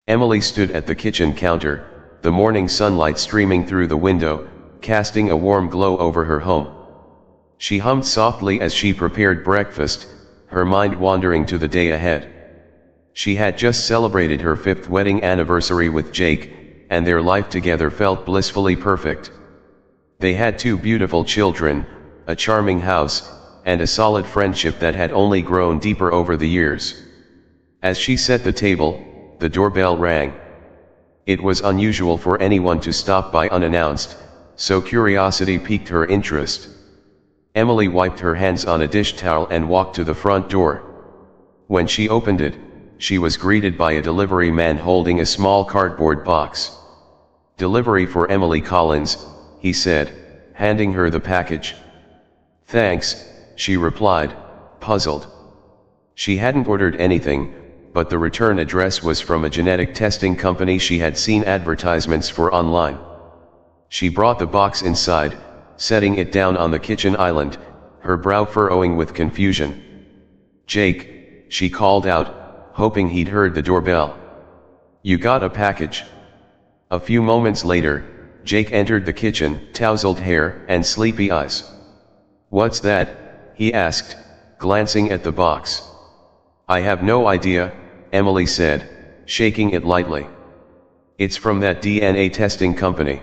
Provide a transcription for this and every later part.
Emily stood at the kitchen counter, the morning sunlight streaming through the window, casting a warm glow over her home. She hummed softly as she prepared breakfast, her mind wandering to the day ahead. She had just celebrated her 5th wedding anniversary with Jake, and their life together felt blissfully perfect. They had 2 beautiful children, a charming house, and a solid friendship that had only grown deeper over the years. As she set the table, the doorbell rang. It was unusual for anyone to stop by unannounced, so curiosity piqued her interest. Emily wiped her hands on a dish towel and walked to the front door. When she opened it, she was greeted by a delivery man holding a small cardboard box. "Delivery for Emily Collins," he said, handing her the package. "Thanks," she replied, puzzled. She hadn't ordered anything, but the return address was from a genetic testing company she had seen advertisements for online. She brought the box inside, setting it down on the kitchen island, her brow furrowing with confusion. "Jake," she called out, hoping he'd heard the doorbell. "You got a package." A few moments later, Jake entered the kitchen, tousled hair and sleepy eyes. "What's that?" he asked, glancing at the box. "I have no idea," Emily said, shaking it lightly. "It's from that DNA testing company."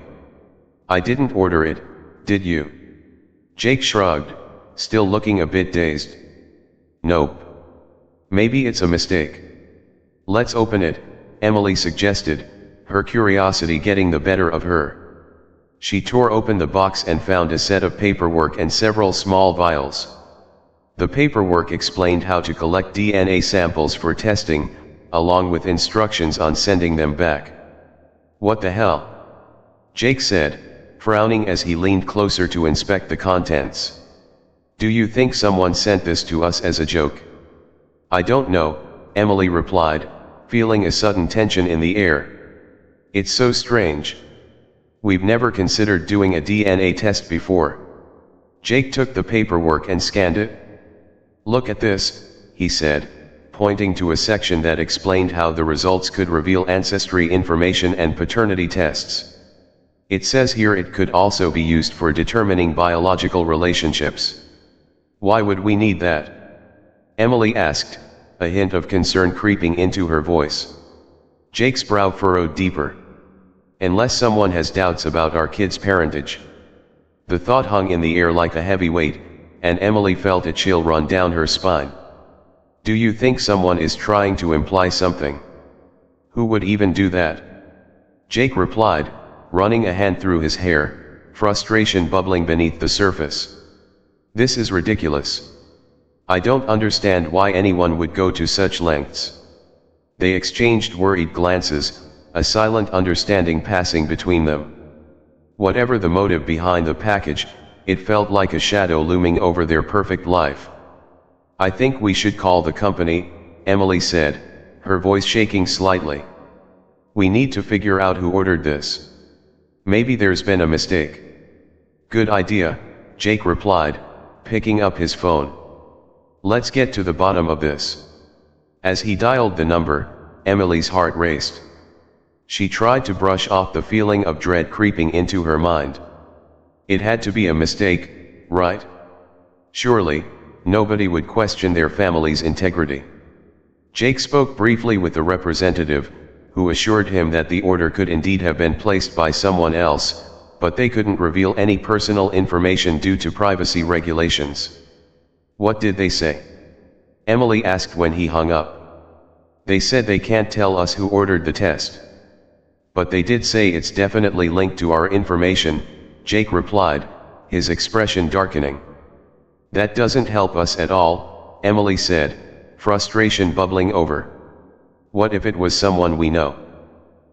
"I didn't order it, did you?" Jake shrugged, still looking a bit dazed. "Nope. Maybe it's a mistake." "Let's open it," Emily suggested, her curiosity getting the better of her. She tore open the box and found a set of paperwork and several small vials. The paperwork explained how to collect DNA samples for testing, along with instructions on sending them back. "What the hell?" Jake said, frowning as he leaned closer to inspect the contents. "Do you think someone sent this to us as a joke?" "I don't know," Emily replied, feeling a sudden tension in the air. "It's so strange. We've never considered doing a DNA test before." Jake took the paperwork and scanned it. "Look at this," he said, pointing to a section that explained how the results could reveal ancestry information and paternity tests. "It says here it could also be used for determining biological relationships." "Why would we need that?" Emily asked, a hint of concern creeping into her voice. Jake's brow furrowed deeper. "Unless someone has doubts about our kid's parentage." The thought hung in the air like a heavy weight, and Emily felt a chill run down her spine. "Do you think someone is trying to imply something?" "Who would even do that?" Jake replied, running a hand through his hair, frustration bubbling beneath the surface. "This is ridiculous. I don't understand why anyone would go to such lengths." They exchanged worried glances, a silent understanding passing between them. Whatever the motive behind the package, it felt like a shadow looming over their perfect life. "I think we should call the company," Emily said, her voice shaking slightly. "We need to figure out who ordered this. Maybe there's been a mistake." "Good idea," Jake replied, picking up his phone. "Let's get to the bottom of this." As he dialed the number, Emily's heart raced. She tried to brush off the feeling of dread creeping into her mind. It had to be a mistake, right? Surely, nobody would question their family's integrity. Jake spoke briefly with the representative, who assured him that the order could indeed have been placed by someone else, but they couldn't reveal any personal information due to privacy regulations. "What did they say?" Emily asked when he hung up. "They said they can't tell us who ordered the test. But they did say it's definitely linked to our information," Jake replied, his expression darkening. "That doesn't help us at all," Emily said, frustration bubbling over. "What if it was someone we know?"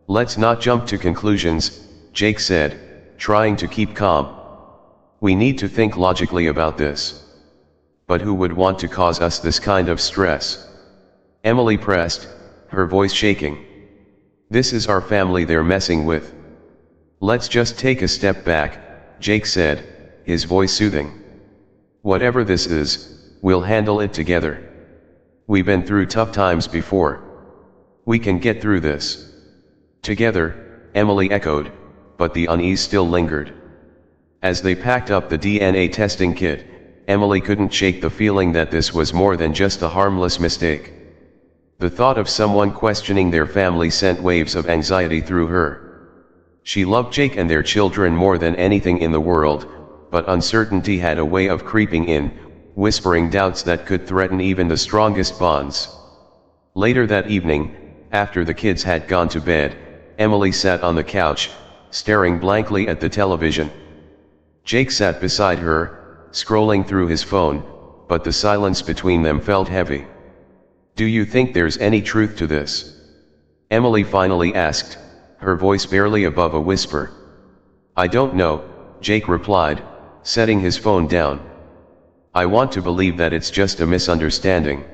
"Let's not jump to conclusions," Jake said, trying to keep calm. "We need to think logically about this. But who would want to cause us this kind of stress?" Emily pressed, her voice shaking. "This is our family they're messing with. Let's just take a step back," Jake said, his voice soothing. "Whatever this is, we'll handle it together. We've been through tough times before. We can get through this." Together, Emily echoed, but the unease still lingered. As they packed up the DNA testing kit, Emily couldn't shake the feeling that this was more than just a harmless mistake. The thought of someone questioning their family sent waves of anxiety through her. She loved Jake and their children more than anything in the world, but uncertainty had a way of creeping in, whispering doubts that could threaten even the strongest bonds. Later that evening, after the kids had gone to bed, Emily sat on the couch, staring blankly at the television. Jake sat beside her, scrolling through his phone, but the silence between them felt heavy. "Do you think there's any truth to this?" Emily finally asked, her voice barely above a whisper. "I don't know," Jake replied, setting his phone down. "I want to believe that it's just a misunderstanding.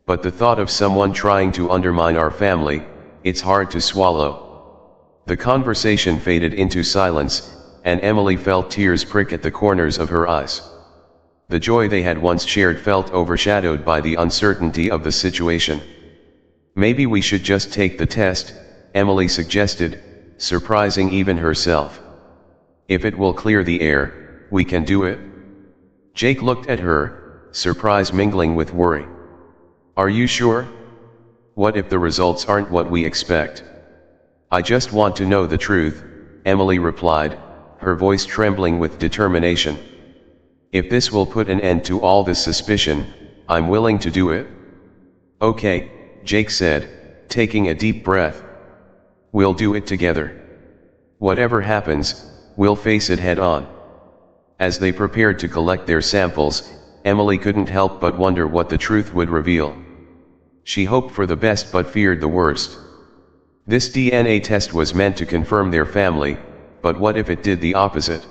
But the thought of someone trying to undermine our family, it's hard to swallow." The conversation faded into silence, and Emily felt tears prick at the corners of her eyes. The joy they had once shared felt overshadowed by the uncertainty of the situation. "Maybe we should just take the test," Emily suggested, surprising even herself. "If it will clear the air, we can do it." Jake looked at her, surprise mingling with worry. "Are you sure? What if the results aren't what we expect?" "I just want to know the truth," Emily replied, her voice trembling with determination. "If this will put an end to all this suspicion, I'm willing to do it." "Okay," Jake said, taking a deep breath. "We'll do it together. Whatever happens, we'll face it head on." As they prepared to collect their samples, Emily couldn't help but wonder what the truth would reveal. She hoped for the best but feared the worst. This DNA test was meant to confirm their family, but what if it did the opposite?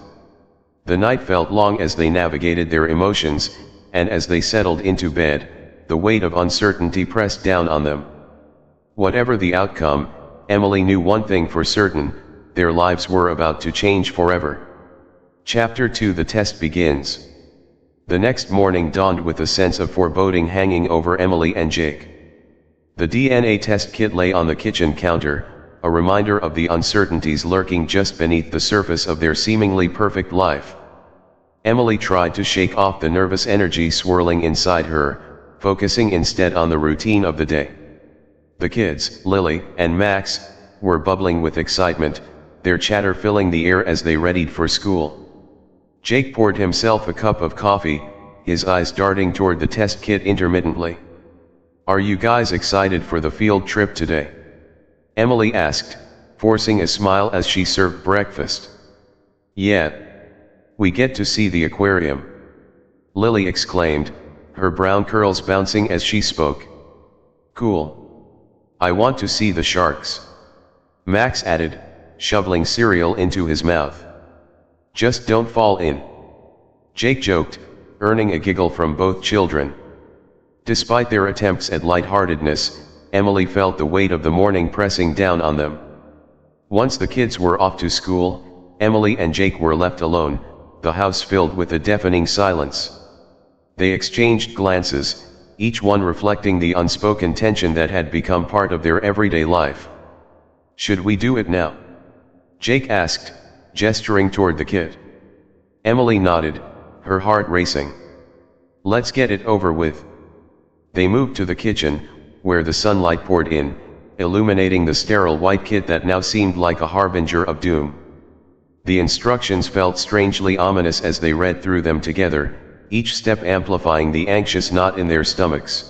The night felt long as they navigated their emotions, and as they settled into bed, the weight of uncertainty pressed down on them. Whatever the outcome, Emily knew one thing for certain: their lives were about to change forever. Chapter 2: The test begins. The next morning dawned with a sense of foreboding hanging over Emily and Jake. The DNA test kit lay on the kitchen counter, a reminder of the uncertainties lurking just beneath the surface of their seemingly perfect life. Emily tried to shake off the nervous energy swirling inside her, focusing instead on the routine of the day. The kids, Lily and Max, were bubbling with excitement, their chatter filling the air as they readied for school. Jake poured himself a cup of coffee, his eyes darting toward the test kit intermittently. "Are you guys excited for the field trip today?" Emily asked, forcing a smile as she served breakfast. "Yeah. We get to see the aquarium," Lily exclaimed, her brown curls bouncing as she spoke. "Cool. I want to see the sharks," Max added, shoveling cereal into his mouth. "Just don't fall in," Jake joked, earning a giggle from both children. Despite their attempts at lightheartedness, Emily felt the weight of the morning pressing down on them. Once the kids were off to school, Emily and Jake were left alone, the house filled with a deafening silence. They exchanged glances, each one reflecting the unspoken tension that had become part of their everyday life. "Should we do it now?" Jake asked, gesturing toward the kit. Emily nodded, her heart racing. "Let's get it over with." They moved to the kitchen, where the sunlight poured in, illuminating the sterile white kit that now seemed like a harbinger of doom. The instructions felt strangely ominous as they read through them together, each step amplifying the anxious knot in their stomachs.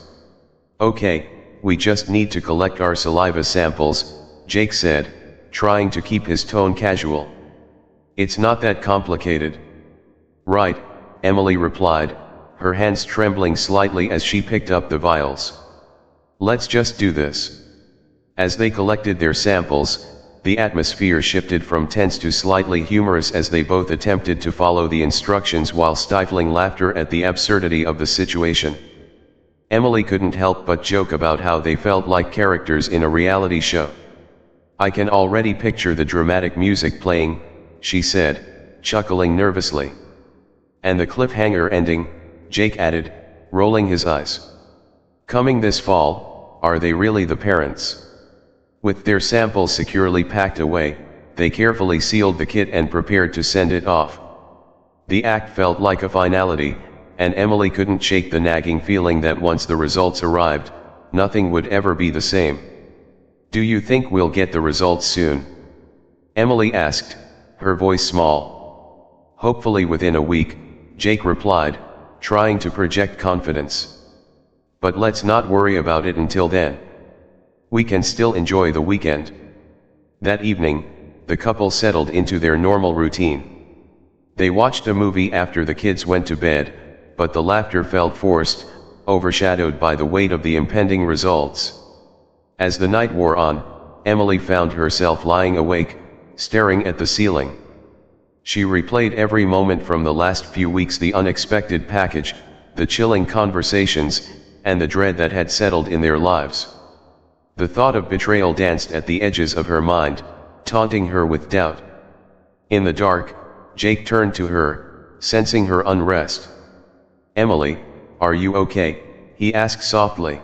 "Okay, we just need to collect our saliva samples," Jake said, trying to keep his tone casual. "It's not that complicated." "Right," Emily replied, her hands trembling slightly as she picked up the vials. "Let's just do this." As they collected their samples, the atmosphere shifted from tense to slightly humorous as they both attempted to follow the instructions while stifling laughter at the absurdity of the situation. Emily couldn't help but joke about how they felt like characters in a reality show. "I can already picture the dramatic music playing," she said, chuckling nervously. "And the cliffhanger ending," Jake added, rolling his eyes. "Coming this fall, are they really the parents?" With their samples securely packed away, they carefully sealed the kit and prepared to send it off. The act felt like a finality, and Emily couldn't shake the nagging feeling that once the results arrived, nothing would ever be the same. "Do you think we'll get the results soon?" Emily asked, her voice small. "Hopefully within a week," Jake replied, trying to project confidence. "But let's not worry about it until then. We can still enjoy the weekend." That evening, the couple settled into their normal routine. They watched a movie after the kids went to bed, but the laughter felt forced, overshadowed by the weight of the impending results. As the night wore on, Emily found herself lying awake, staring at the ceiling. She replayed every moment from the last few weeks, the unexpected package, the chilling conversations, and the dread that had settled in their lives. The thought of betrayal danced at the edges of her mind, taunting her with doubt. In the dark, Jake turned to her, sensing her unrest. "Emily, are you okay?" he asked softly.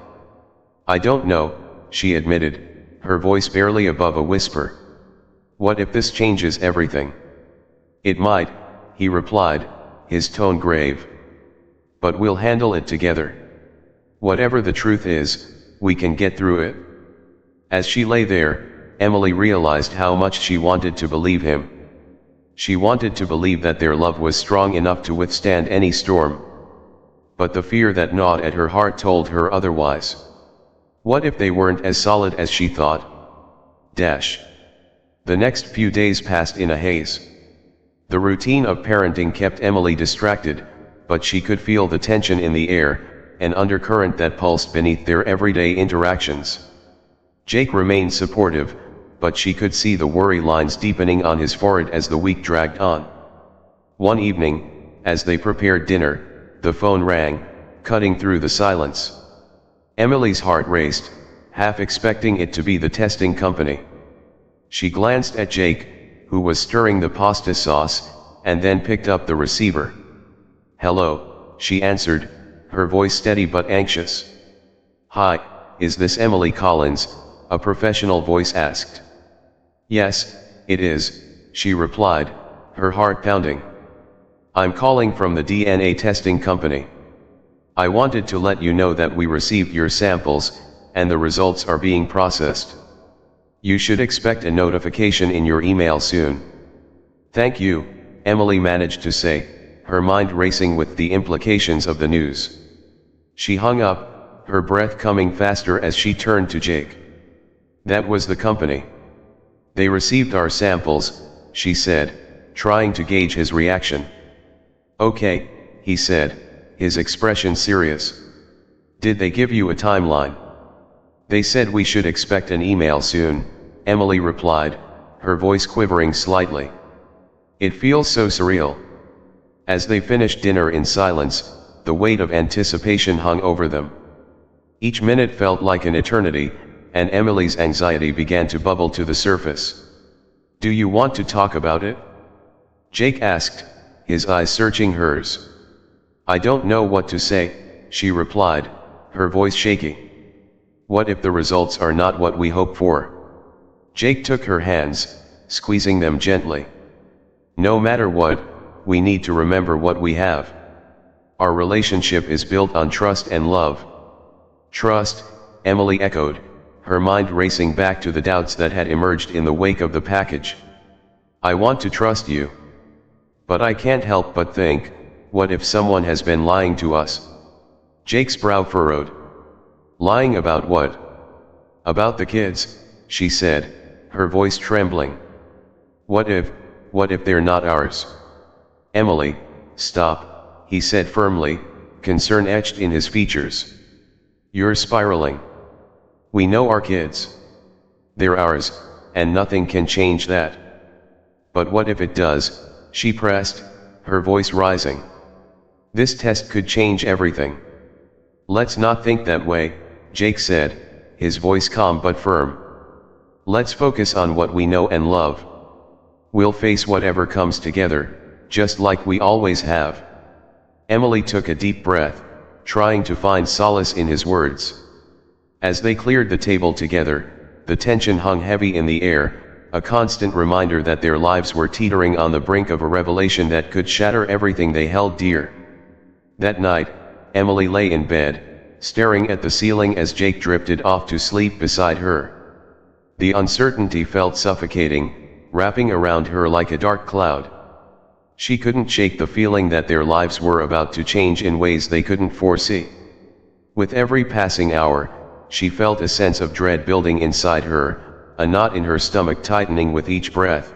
"I don't know," she admitted, her voice barely above a whisper. "What if this changes everything?" "It might," he replied, his tone grave. "But we'll handle it together. Whatever the truth is, we can get through it." As she lay there, Emily realized how much she wanted to believe him. She wanted to believe that their love was strong enough to withstand any storm. But the fear that gnawed at her heart told her otherwise. What if they weren't as solid as she thought? The next few days passed in a haze. The routine of parenting kept Emily distracted, but she could feel the tension in the air, an undercurrent that pulsed beneath their everyday interactions. Jake remained supportive, but she could see the worry lines deepening on his forehead as the week dragged on. One evening, as they prepared dinner, the phone rang, cutting through the silence. Emily's heart raced, half expecting it to be the testing company. She glanced at Jake, who was stirring the pasta sauce, and then picked up the receiver. "Hello," she answered, her voice steady but anxious. "Hi, is this Emily Collins?" a professional voice asked. "Yes, it is," she replied, her heart pounding. "I'm calling from the DNA testing company. I wanted to let you know that we received your samples, and the results are being processed. You should expect a notification in your email soon." "Thank you," Emily managed to say, her mind racing with the implications of the news. She hung up, her breath coming faster as she turned to Jake. "That was the company. They received our samples," she said, trying to gauge his reaction. "Okay," he said, his expression serious. "Did they give you a timeline?" "They said we should expect an email soon," Emily replied, her voice quivering slightly. "It feels so surreal." As they finished dinner in silence, the weight of anticipation hung over them. Each minute felt like an eternity, and Emily's anxiety began to bubble to the surface. "Do you want to talk about it?" Jake asked, his eyes searching hers. "I don't know what to say," she replied, her voice shaking. "What if the results are not what we hope for?" Jake took her hands, squeezing them gently. "No matter what, we need to remember what we have. Our relationship is built on trust and love." "Trust," Emily echoed, her mind racing back to the doubts that had emerged in the wake of the package. "I want to trust you. But I can't help but think, what if someone has been lying to us?" Jake's brow furrowed. "Lying about what?" "About the kids," she said, her voice trembling. What if they're not ours?" "Emily, stop," he said firmly, concern etched in his features. "You're spiraling. We know our kids. They're ours, and nothing can change that." "But what if it does?" she pressed, her voice rising. "This test could change everything." "Let's not think that way," Jake said, his voice calm but firm. "Let's focus on what we know and love. We'll face whatever comes together, just like we always have." Emily took a deep breath, trying to find solace in his words. As they cleared the table together, The tension hung heavy in the air, a constant reminder that their lives were teetering on the brink of a revelation that could shatter everything they held dear. That night, Emily lay in bed, staring at the ceiling as Jake drifted off to sleep beside her. The uncertainty felt suffocating, wrapping around her like a dark cloud. She couldn't shake the feeling that their lives were about to change in ways they couldn't foresee. With every passing hour, she felt a sense of dread building inside her, a knot in her stomach tightening with each breath.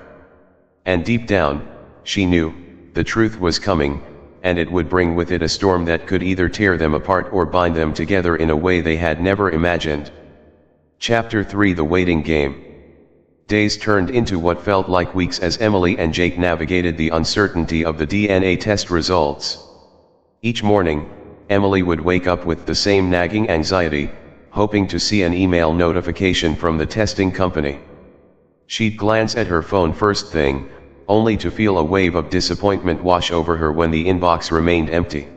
And deep down, she knew, the truth was coming, and it would bring with it a storm that could either tear them apart or bind them together in a way they had never imagined. Chapter 3: The Waiting Game. Days turned into what felt like weeks as Emily and Jake navigated the uncertainty of the DNA test results. Each morning, Emily would wake up with the same nagging anxiety, hoping to see an email notification from the testing company. She'd glance at her phone first thing, only to feel a wave of disappointment wash over her when the inbox remained empty.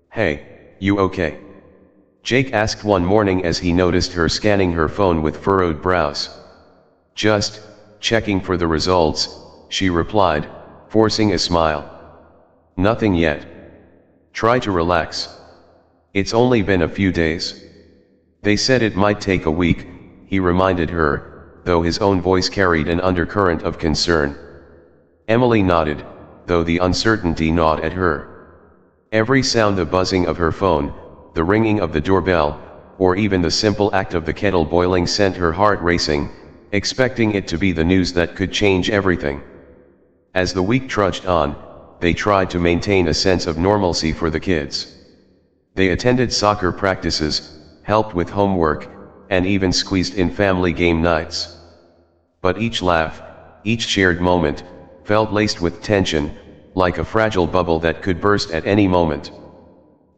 "Hey, you okay?" Jake asked one morning as he noticed her scanning her phone with furrowed brows. "Just checking for the results," she replied, forcing a smile. "Nothing yet. Try to relax. It's only been a few days. They said it might take a week," he reminded her, though his own voice carried an undercurrent of concern. Emily nodded, though the uncertainty gnawed at her. Every sound, the buzzing of her phone, the ringing of the doorbell, or even the simple act of the kettle boiling sent her heart racing, expecting it to be the news that could change everything. As the week trudged on, they tried to maintain a sense of normalcy for the kids. They attended soccer practices, helped with homework, and even squeezed in family game nights. But each laugh, each shared moment, felt laced with tension, like a fragile bubble that could burst at any moment.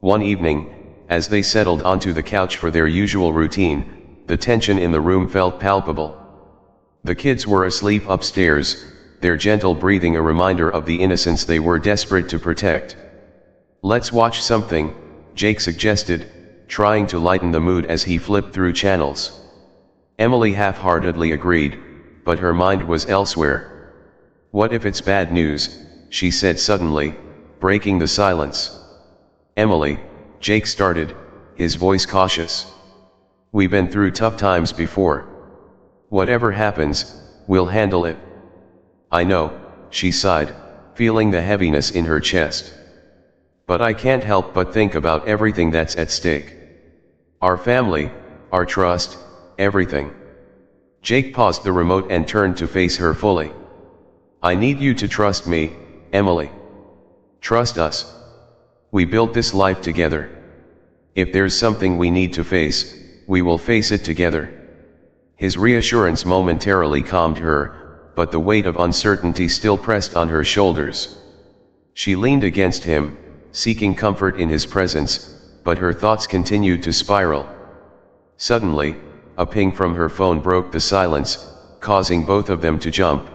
One evening, as they settled onto the couch for their usual routine, the tension in the room felt palpable. The kids were asleep upstairs, their gentle breathing a reminder of the innocence they were desperate to protect. "Let's watch something," Jake suggested, trying to lighten the mood as he flipped through channels. Emily half-heartedly agreed, but her mind was elsewhere. "What if it's bad news?" she said suddenly, breaking the silence. "Emily," Jake started, his voice cautious. "We've been through tough times before. Whatever happens, we'll handle it." "I know," she sighed, feeling the heaviness in her chest. "But I can't help but think about everything that's at stake. Our family, our trust, everything." Jake paused the remote and turned to face her fully. "I need you to trust me, Emily. Trust us. We built this life together. If there's something we need to face, we will face it together." His reassurance momentarily calmed her, but the weight of uncertainty still pressed on her shoulders. She leaned against him, seeking comfort in his presence, but her thoughts continued to spiral. Suddenly, a ping from her phone broke the silence, causing both of them to jump.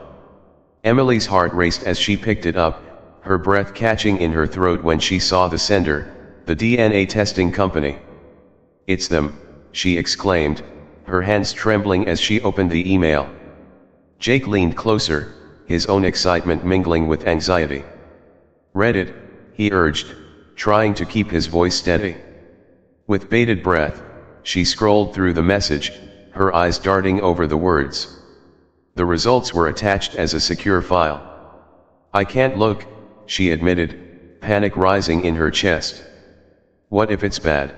Emily's heart raced as she picked it up, her breath catching in her throat when she saw the sender, the DNA testing company. "It's them," she exclaimed, her hands trembling as she opened the email. Jake leaned closer, his own excitement mingling with anxiety. "Read it," he urged, trying to keep his voice steady. With bated breath, she scrolled through the message, her eyes darting over the words. The results were attached as a secure file. "I can't look," she admitted, panic rising in her chest. "What if it's bad?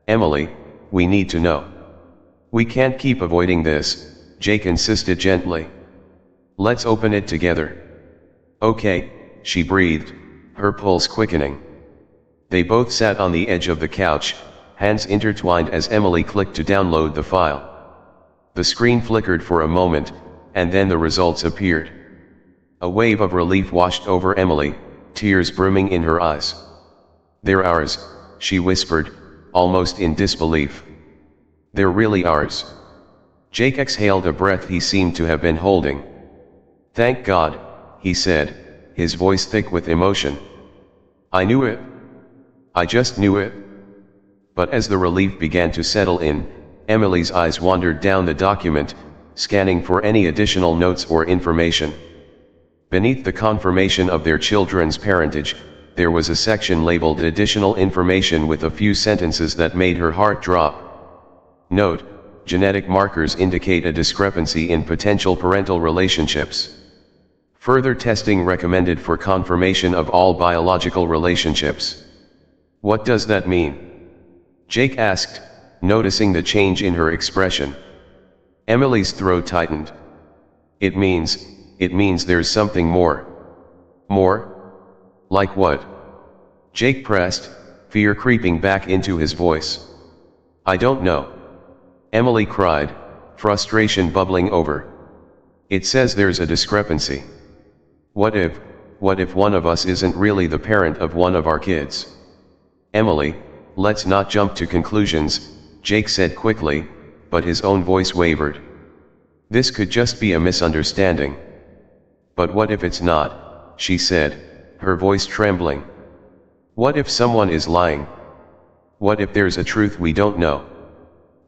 Emily, we need to know. We can't keep avoiding this," Jake insisted gently. "Let's open it together." "Okay," she breathed, her pulse quickening. They both sat on the edge of the couch, hands intertwined as Emily clicked to download the file. The screen flickered for a moment, and then the results appeared. A wave of relief washed over Emily, tears brimming in her eyes. "They're ours," she whispered, almost in disbelief. "They're really ours." Jake exhaled a breath he seemed to have been holding. "Thank God," he said, his voice thick with emotion. "I knew it. I just knew it." But as the relief began to settle in, Emily's eyes wandered down the document, scanning for any additional notes or information. Beneath the confirmation of their children's parentage, there was a section labeled Additional Information with a few sentences that made her heart drop. Note: genetic markers indicate a discrepancy in potential parental relationships. Further testing recommended for confirmation of all biological relationships. What does that mean? Jake asked, noticing the change in her expression. Emily's throat tightened. It means there's something more. More? Like what? Jake pressed, fear creeping back into his voice. I don't know. Emily cried, frustration bubbling over. It says there's a discrepancy. What if one of us isn't really the parent of one of our kids? Emily, let's not jump to conclusions, Jake said quickly, but his own voice wavered. This could just be a misunderstanding. But what if it's not, she said, her voice trembling. What if someone is lying? What if there's a truth we don't know?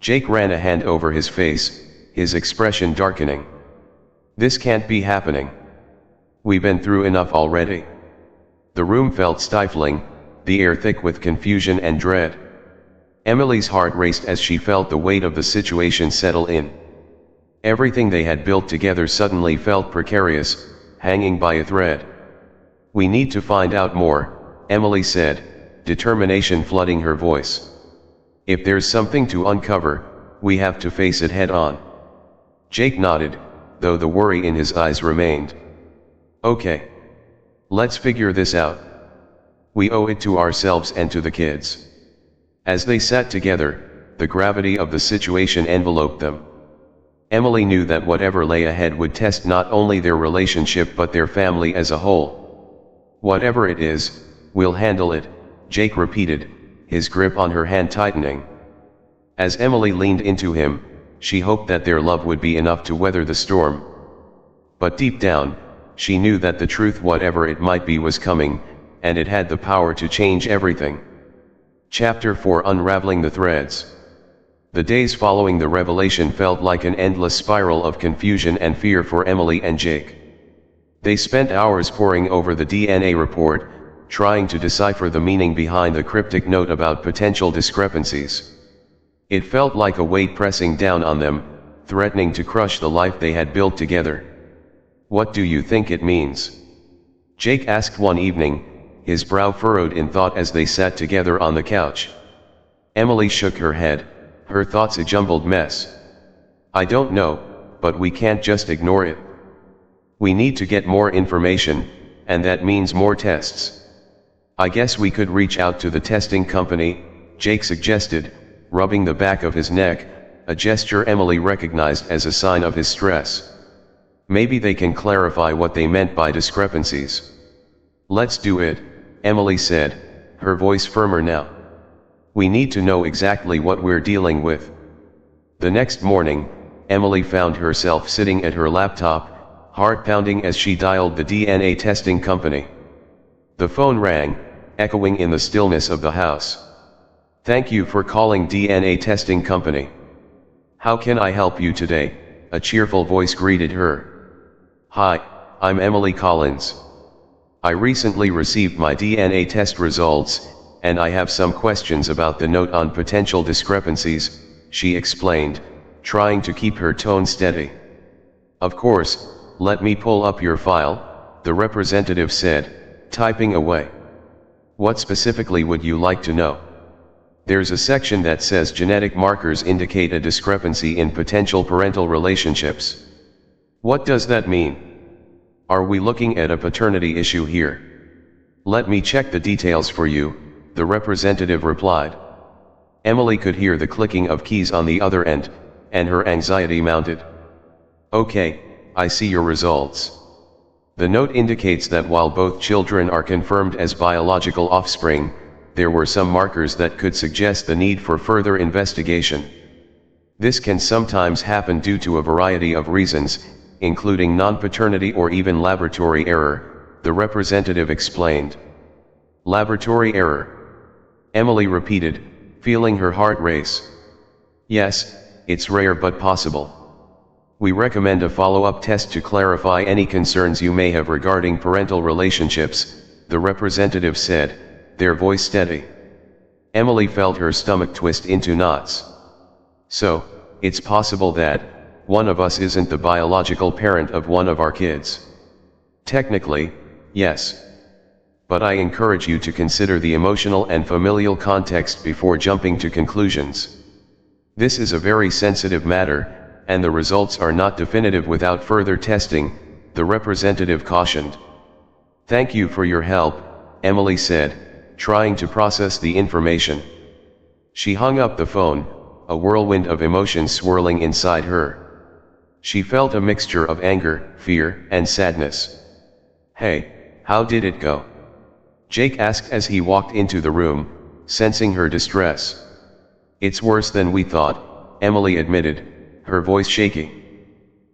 Jake ran a hand over his face, his expression darkening. This can't be happening. We've been through enough already. The room felt stifling, the air thick with confusion and dread. Emily's heart raced as she felt the weight of the situation settle in. Everything they had built together suddenly felt precarious, hanging by a thread. We need to find out more, Emily said, determination flooding her voice. If there's something to uncover, we have to face it head on. Jake nodded, though the worry in his eyes remained. Okay. Let's figure this out. We owe it to ourselves and to the kids. As they sat together, the gravity of the situation enveloped them. Emily knew that whatever lay ahead would test not only their relationship but their family as a whole. Whatever it is, we'll handle it, Jake repeated, his grip on her hand tightening. As Emily leaned into him, she hoped that their love would be enough to weather the storm. But deep down, she knew that the truth, whatever it might be, was coming, and it had the power to change everything. Chapter 4: Unraveling the Threads. The days following the revelation felt like an endless spiral of confusion and fear for Emily and Jake. They spent hours poring over the DNA report, trying to decipher the meaning behind the cryptic note about potential discrepancies. It felt like a weight pressing down on them, threatening to crush the life they had built together. What do you think it means? Jake asked one evening, his brow furrowed in thought as they sat together on the couch. Emily shook her head, her thoughts a jumbled mess. I don't know, but we can't just ignore it. We need to get more information, and that means more tests. I guess we could reach out to the testing company, Jake suggested, rubbing the back of his neck, a gesture Emily recognized as a sign of his stress. Maybe they can clarify what they meant by discrepancies. Let's do it, Emily said, her voice firmer now. We need to know exactly what we're dealing with. The next morning, Emily found herself sitting at her laptop, heart pounding as she dialed the DNA testing company. The phone rang, echoing in the stillness of the house. Thank you for calling DNA testing company. How can I help you today? A cheerful voice greeted her. Hi, I'm Emily Collins. I recently received my DNA test results, and I have some questions about the note on potential discrepancies, she explained, trying to keep her tone steady. Of course, let me pull up your file, the representative said, typing away. What specifically would you like to know? There's a section that says genetic markers indicate a discrepancy in potential parental relationships. What does that mean? Are we looking at a paternity issue here? Let me check the details for you, the representative replied. Emily could hear the clicking of keys on the other end, and her anxiety mounted. Okay, I see your results. The note indicates that while both children are confirmed as biological offspring, there were some markers that could suggest the need for further investigation. This can sometimes happen due to a variety of reasons, including non-paternity or even laboratory error, the representative explained. Laboratory error. Emily repeated, feeling her heart race. Yes, it's rare but possible. We recommend a follow-up test to clarify any concerns you may have regarding parental relationships, the representative said, their voice steady. Emily felt her stomach twist into knots. So, it's possible that one of us isn't the biological parent of one of our kids. Technically, yes. But I encourage you to consider the emotional and familial context before jumping to conclusions. This is a very sensitive matter, and the results are not definitive without further testing, the representative cautioned. Thank you for your help, Emily said, trying to process the information. She hung up the phone, a whirlwind of emotions swirling inside her. She felt a mixture of anger, fear, and sadness. Hey, how did it go? Jake asked as he walked into the room, sensing her distress. It's worse than we thought, Emily admitted, her voice shaking.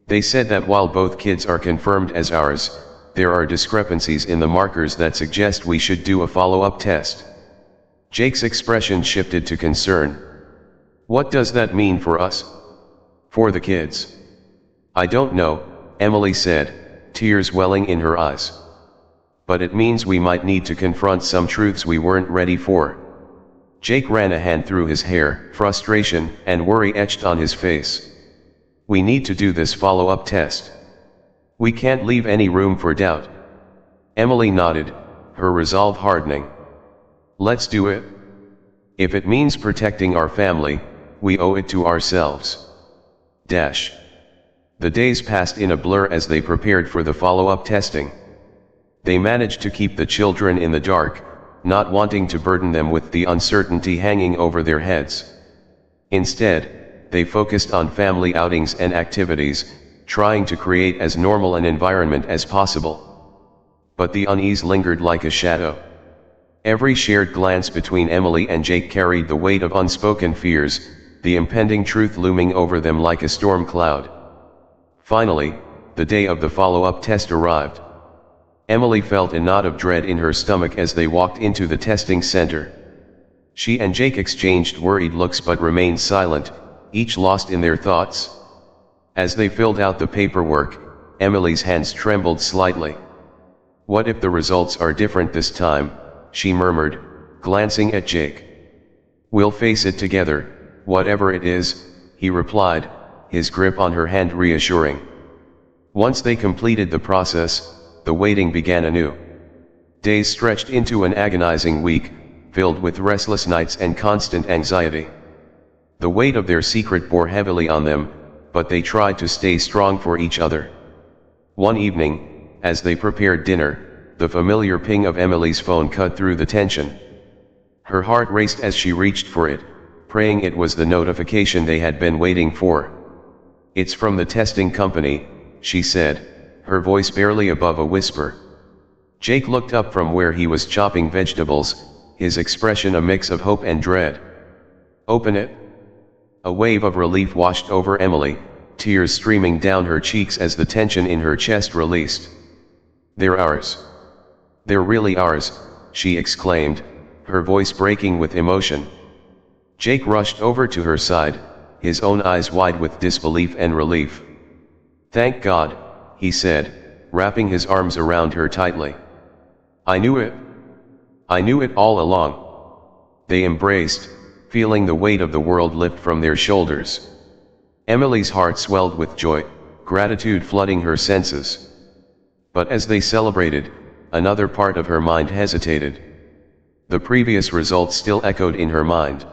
They said that while both kids are confirmed as ours, there are discrepancies in the markers that suggest we should do a follow-up test. Jake's expression shifted to concern. What does that mean for us? For the kids? I don't know, Emily said, tears welling in her eyes. But it means we might need to confront some truths we weren't ready for. Jake ran a hand through his hair, frustration and worry etched on his face. We need to do this follow-up test. We can't leave any room for doubt. Emily nodded, her resolve hardening. Let's do it. If it means protecting our family, we owe it to ourselves. The days passed in a blur as they prepared for the follow-up testing. They managed to keep the children in the dark, not wanting to burden them with the uncertainty hanging over their heads. Instead, they focused on family outings and activities, trying to create as normal an environment as possible. But the unease lingered like a shadow. Every shared glance between Emily and Jake carried the weight of unspoken fears, the impending truth looming over them like a storm cloud. Finally, the day of the follow-up test arrived. Emily felt a knot of dread in her stomach as they walked into the testing center. She and Jake exchanged worried looks but remained silent, each lost in their thoughts. As they filled out the paperwork, Emily's hands trembled slightly. What if the results are different this time, she murmured, glancing at Jake. We'll face it together, whatever it is, he replied, his grip on her hand reassuring. Once they completed the process, the waiting began anew. Days stretched into an agonizing week, filled with restless nights and constant anxiety. The weight of their secret bore heavily on them, but they tried to stay strong for each other. One evening, as they prepared dinner, the familiar ping of Emily's phone cut through the tension. Her heart raced as she reached for it, praying it was the notification they had been waiting for. It's from the testing company, she said, her voice barely above a whisper. Jake looked up from where he was chopping vegetables, his expression a mix of hope and dread. Open it. A wave of relief washed over Emily, tears streaming down her cheeks as the tension in her chest released. They're ours. They're really ours, she exclaimed, her voice breaking with emotion. Jake rushed over to her side, his own eyes wide with disbelief and relief. Thank God, he said, wrapping his arms around her tightly. I knew it. I knew it all along. They embraced, feeling the weight of the world lift from their shoulders. Emily's heart swelled with joy, gratitude flooding her senses. But as they celebrated, another part of her mind hesitated. The previous results still echoed in her mind.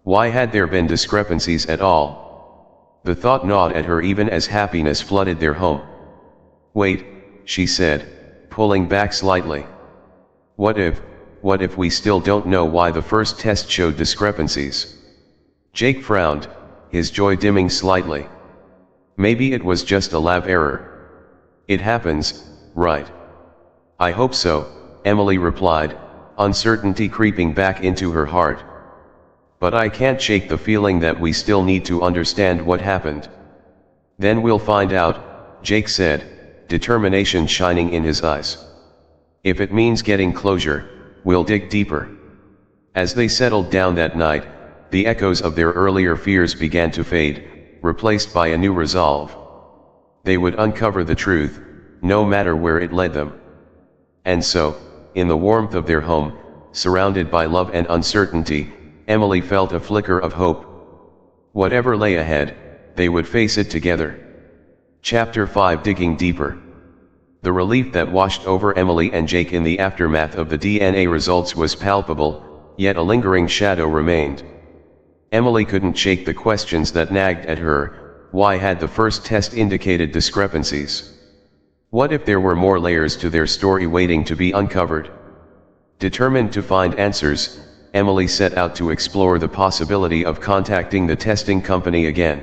Why had there been discrepancies at all? The thought gnawed at her even as happiness flooded their home. Wait, she said, pulling back slightly. What if we still don't know why the first test showed discrepancies? Jake frowned, his joy dimming slightly. Maybe it was just a lab error. It happens, right? I hope so, Emily replied, uncertainty creeping back into her heart. But I can't shake the feeling that we still need to understand what happened. Then we'll find out, Jake said, determination shining in his eyes. If it means getting closure, we'll dig deeper. As they settled down that night, the echoes of their earlier fears began to fade, replaced by a new resolve. They would uncover the truth, no matter where it led them. And so, in the warmth of their home, surrounded by love and uncertainty, Emily felt a flicker of hope. Whatever lay ahead, they would face it together. Chapter 5: Digging Deeper. The relief that washed over Emily and Jake in the aftermath of the DNA results was palpable, yet a lingering shadow remained. Emily couldn't shake the questions that nagged at her. Why had the first test indicated discrepancies? What if there were more layers to their story waiting to be uncovered? Determined to find answers, Emily set out to explore the possibility of contacting the testing company again.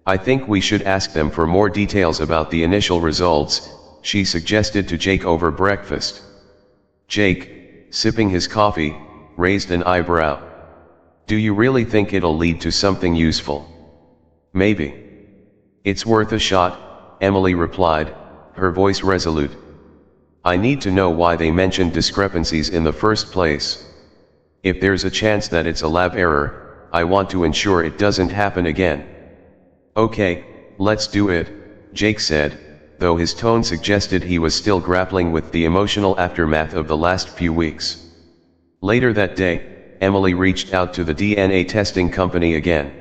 "I think we should ask them for more details about the initial results," she suggested to Jake over breakfast. Jake, sipping his coffee, raised an eyebrow. "Do you really think it'll lead to something useful?" "Maybe. It's worth a shot," Emily replied, her voice resolute. "I need to know why they mentioned discrepancies in the first place. If there's a chance that it's a lab error, I want to ensure it doesn't happen again." "Okay, let's do it," Jake said, though his tone suggested he was still grappling with the emotional aftermath of the last few weeks. Later that day, Emily reached out to the DNA testing company again.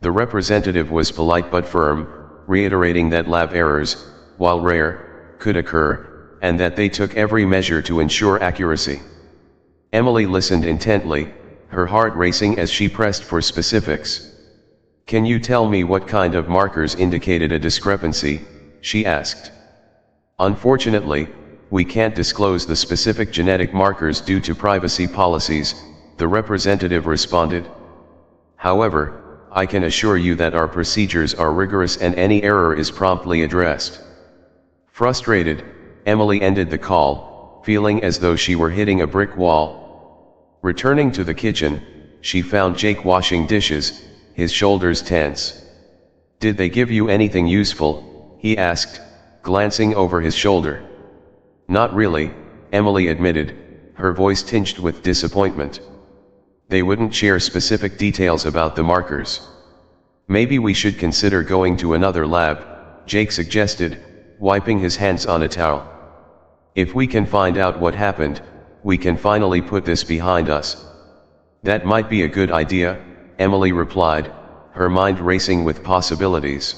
The representative was polite but firm, reiterating that lab errors, while rare, could occur, and that they took every measure to ensure accuracy. Emily listened intently, her heart racing as she pressed for specifics. "Can you tell me what kind of markers indicated a discrepancy?" she asked. "Unfortunately, we can't disclose the specific genetic markers due to privacy policies," the representative responded. "However, I can assure you that our procedures are rigorous and any error is promptly addressed." Frustrated, Emily ended the call, feeling as though she were hitting a brick wall. Returning to the kitchen, she found Jake washing dishes, his shoulders tense. "Did they give you anything useful?" he asked, glancing over his shoulder. "Not really," Emily admitted, her voice tinged with disappointment. "They wouldn't share specific details about the markers." "Maybe we should consider going to another lab," Jake suggested, wiping his hands on a towel. "If we can find out what happened, we can finally put this behind us." "That might be a good idea," Emily replied, her mind racing with possibilities.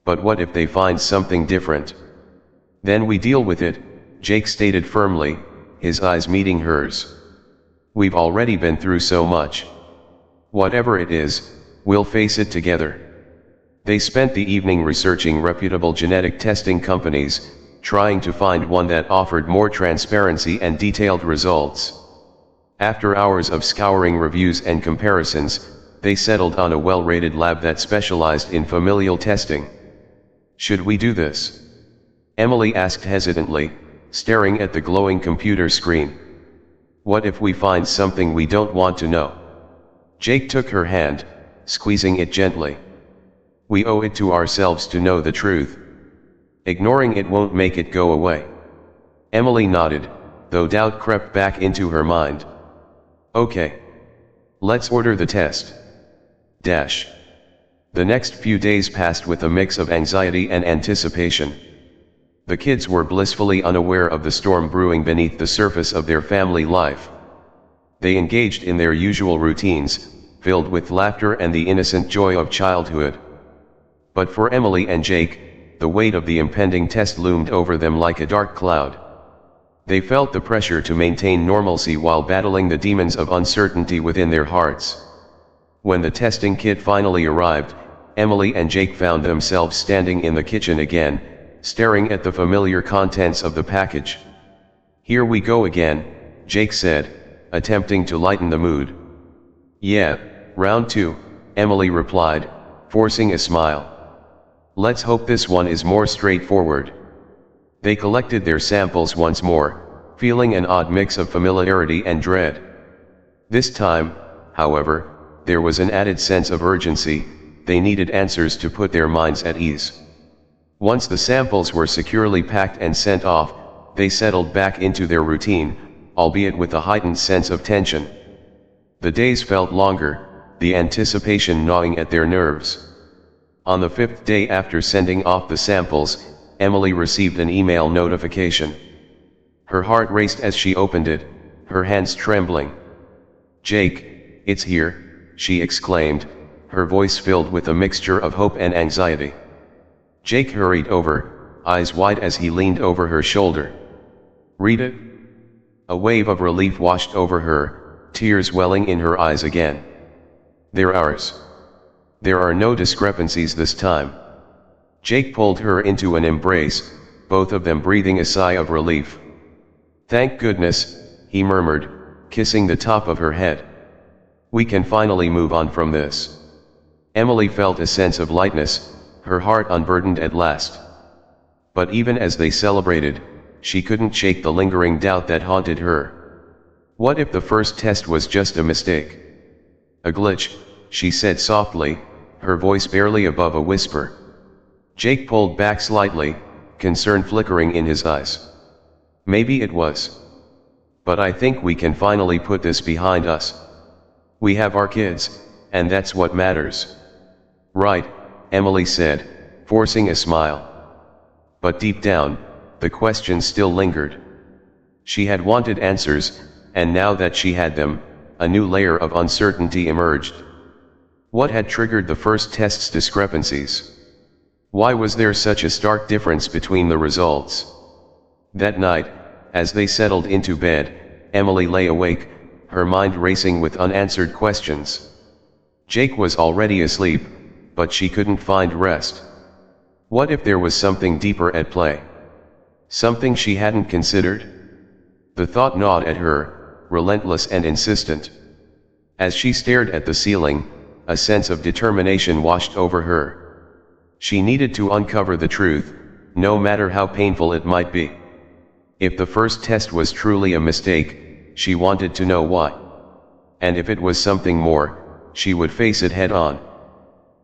"But what if they find something different?" "Then we deal with it," Jake stated firmly, his eyes meeting hers. "We've already been through so much. Whatever it is, we'll face it together." They spent the evening researching reputable genetic testing companies, trying to find one that offered more transparency and detailed results. After hours of scouring reviews and comparisons, they settled on a well-rated lab that specialized in familial testing. "Should we do this?" Emily asked hesitantly, staring at the glowing computer screen. "What if we find something we don't want to know?" Jake took her hand, squeezing it gently. "We owe it to ourselves to know the truth. Ignoring it won't make it go away." Emily nodded, though doubt crept back into her mind. "Okay. Let's order the test." The next few days passed with a mix of anxiety and anticipation. The kids were blissfully unaware of the storm brewing beneath the surface of their family life. They engaged in their usual routines, filled with laughter and the innocent joy of childhood. But for Emily and Jake, the weight of the impending test loomed over them like a dark cloud. They felt the pressure to maintain normalcy while battling the demons of uncertainty within their hearts. When the testing kit finally arrived, Emily and Jake found themselves standing in the kitchen again, staring at the familiar contents of the package. "Here we go again," Jake said, attempting to lighten the mood. "Yeah, round two," Emily replied, forcing a smile. "Let's hope this one is more straightforward." They collected their samples once more, feeling an odd mix of familiarity and dread. This time, however, there was an added sense of urgency. They needed answers to put their minds at ease. Once the samples were securely packed and sent off, they settled back into their routine, albeit with a heightened sense of tension. The days felt longer, the anticipation gnawing at their nerves. On the 5th day after sending off the samples, Emily received an email notification. Her heart raced as she opened it, her hands trembling. "Jake, it's here," she exclaimed, her voice filled with a mixture of hope and anxiety. Jake hurried over, eyes wide as he leaned over her shoulder. "Read it?" A wave of relief washed over her, tears welling in her eyes again. "They're ours. There are no discrepancies this time." Jake pulled her into an embrace, both of them breathing a sigh of relief. "Thank goodness," he murmured, kissing the top of her head. "We can finally move on from this." Emily felt a sense of lightness, her heart unburdened at last. But even as they celebrated, she couldn't shake the lingering doubt that haunted her. What if the first test was just a mistake? "A glitch," she said softly, her voice barely above a whisper. Jake pulled back slightly, concern flickering in his eyes. "Maybe it was. But I think we can finally put this behind us. We have our kids, and that's what matters." "Right," Emily said, forcing a smile. But deep down, the question still lingered. She had wanted answers, and now that she had them, a new layer of uncertainty emerged. What had triggered the first test's discrepancies? Why was there such a stark difference between the results? That night, as they settled into bed, Emily lay awake, her mind racing with unanswered questions. Jake was already asleep, but she couldn't find rest. What if there was something deeper at play? Something she hadn't considered? The thought gnawed at her, relentless and insistent. As she stared at the ceiling, a sense of determination washed over her. She needed to uncover the truth, no matter how painful it might be. If the first test was truly a mistake, she wanted to know why. And if it was something more, she would face it head on.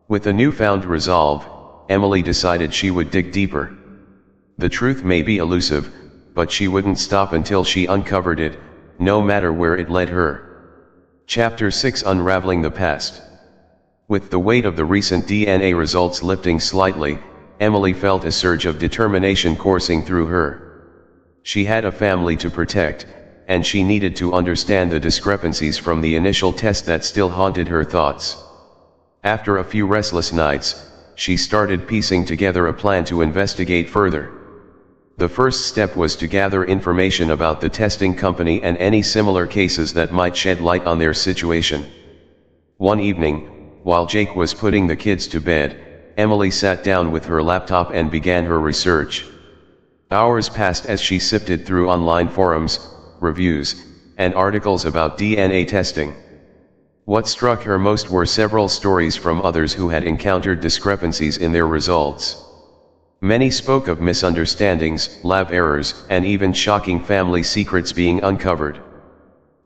With a newfound resolve, Emily decided she would dig deeper. The truth may be elusive, but she wouldn't stop until she uncovered it, no matter where it led her. Chapter 6: Unraveling the Past. With the weight of the recent DNA results lifting slightly, Emily felt a surge of determination coursing through her. She had a family to protect, and she needed to understand the discrepancies from the initial test that still haunted her thoughts. After a few restless nights, she started piecing together a plan to investigate further. The first step was to gather information about the testing company and any similar cases that might shed light on their situation. One evening, while Jake was putting the kids to bed, Emily sat down with her laptop and began her research. Hours passed as she sifted through online forums, reviews, and articles about DNA testing. What struck her most were several stories from others who had encountered discrepancies in their results. Many spoke of misunderstandings, lab errors, and even shocking family secrets being uncovered.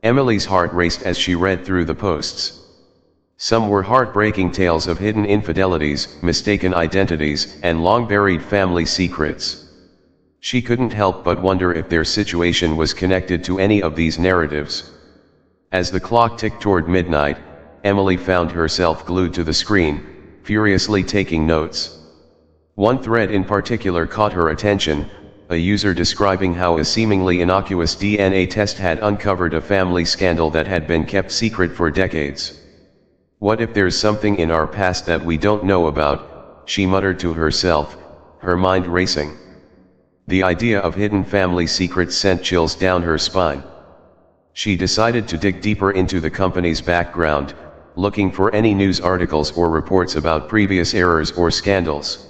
Emily's heart raced as she read through the posts. Some were heartbreaking tales of hidden infidelities, mistaken identities, and long-buried family secrets. She couldn't help but wonder if their situation was connected to any of these narratives. As the clock ticked toward midnight, Emily found herself glued to the screen, furiously taking notes. One thread in particular caught her attention, a user describing how a seemingly innocuous DNA test had uncovered a family scandal that had been kept secret for decades. "What if there's something in our past that we don't know about?" she muttered to herself, her mind racing. The idea of hidden family secrets sent chills down her spine. She decided to dig deeper into the company's background, looking for any news articles or reports about previous errors or scandals.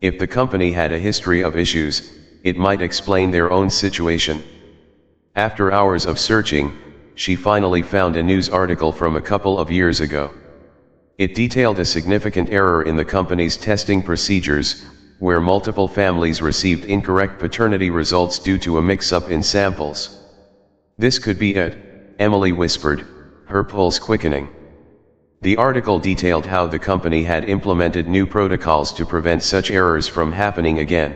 If the company had a history of issues, it might explain their own situation. After hours of searching, she finally found a news article from a couple of years ago. It detailed a significant error in the company's testing procedures, where multiple families received incorrect paternity results due to a mix-up in samples. "This could be it," Emily whispered, her pulse quickening. The article detailed how the company had implemented new protocols to prevent such errors from happening again.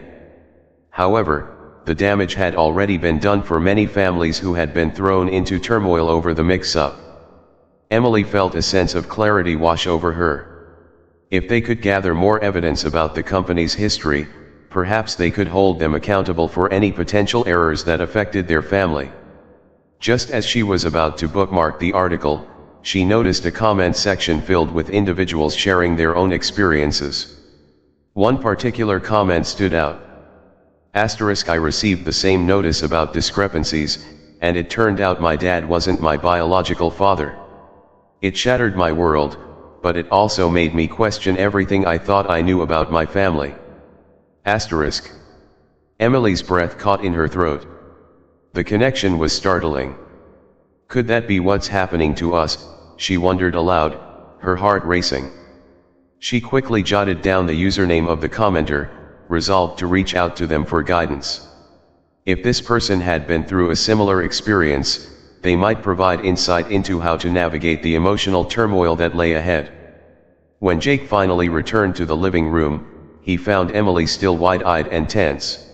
However, the damage had already been done for many families who had been thrown into turmoil over the mix-up. Emily felt a sense of clarity wash over her. If they could gather more evidence about the company's history, perhaps they could hold them accountable for any potential errors that affected their family. Just as she was about to bookmark the article, she noticed a comment section filled with individuals sharing their own experiences. One particular comment stood out. I received the same notice about discrepancies, and it turned out my dad wasn't my biological father. It shattered my world, but it also made me question everything I thought I knew about my family. Emily's breath caught in her throat. The connection was startling. Could that be what's happening to us? She wondered aloud, her heart racing. She quickly jotted down the username of the commenter, resolved to reach out to them for guidance. If this person had been through a similar experience, they might provide insight into how to navigate the emotional turmoil that lay ahead. When Jake finally returned to the living room, he found Emily still wide-eyed and tense.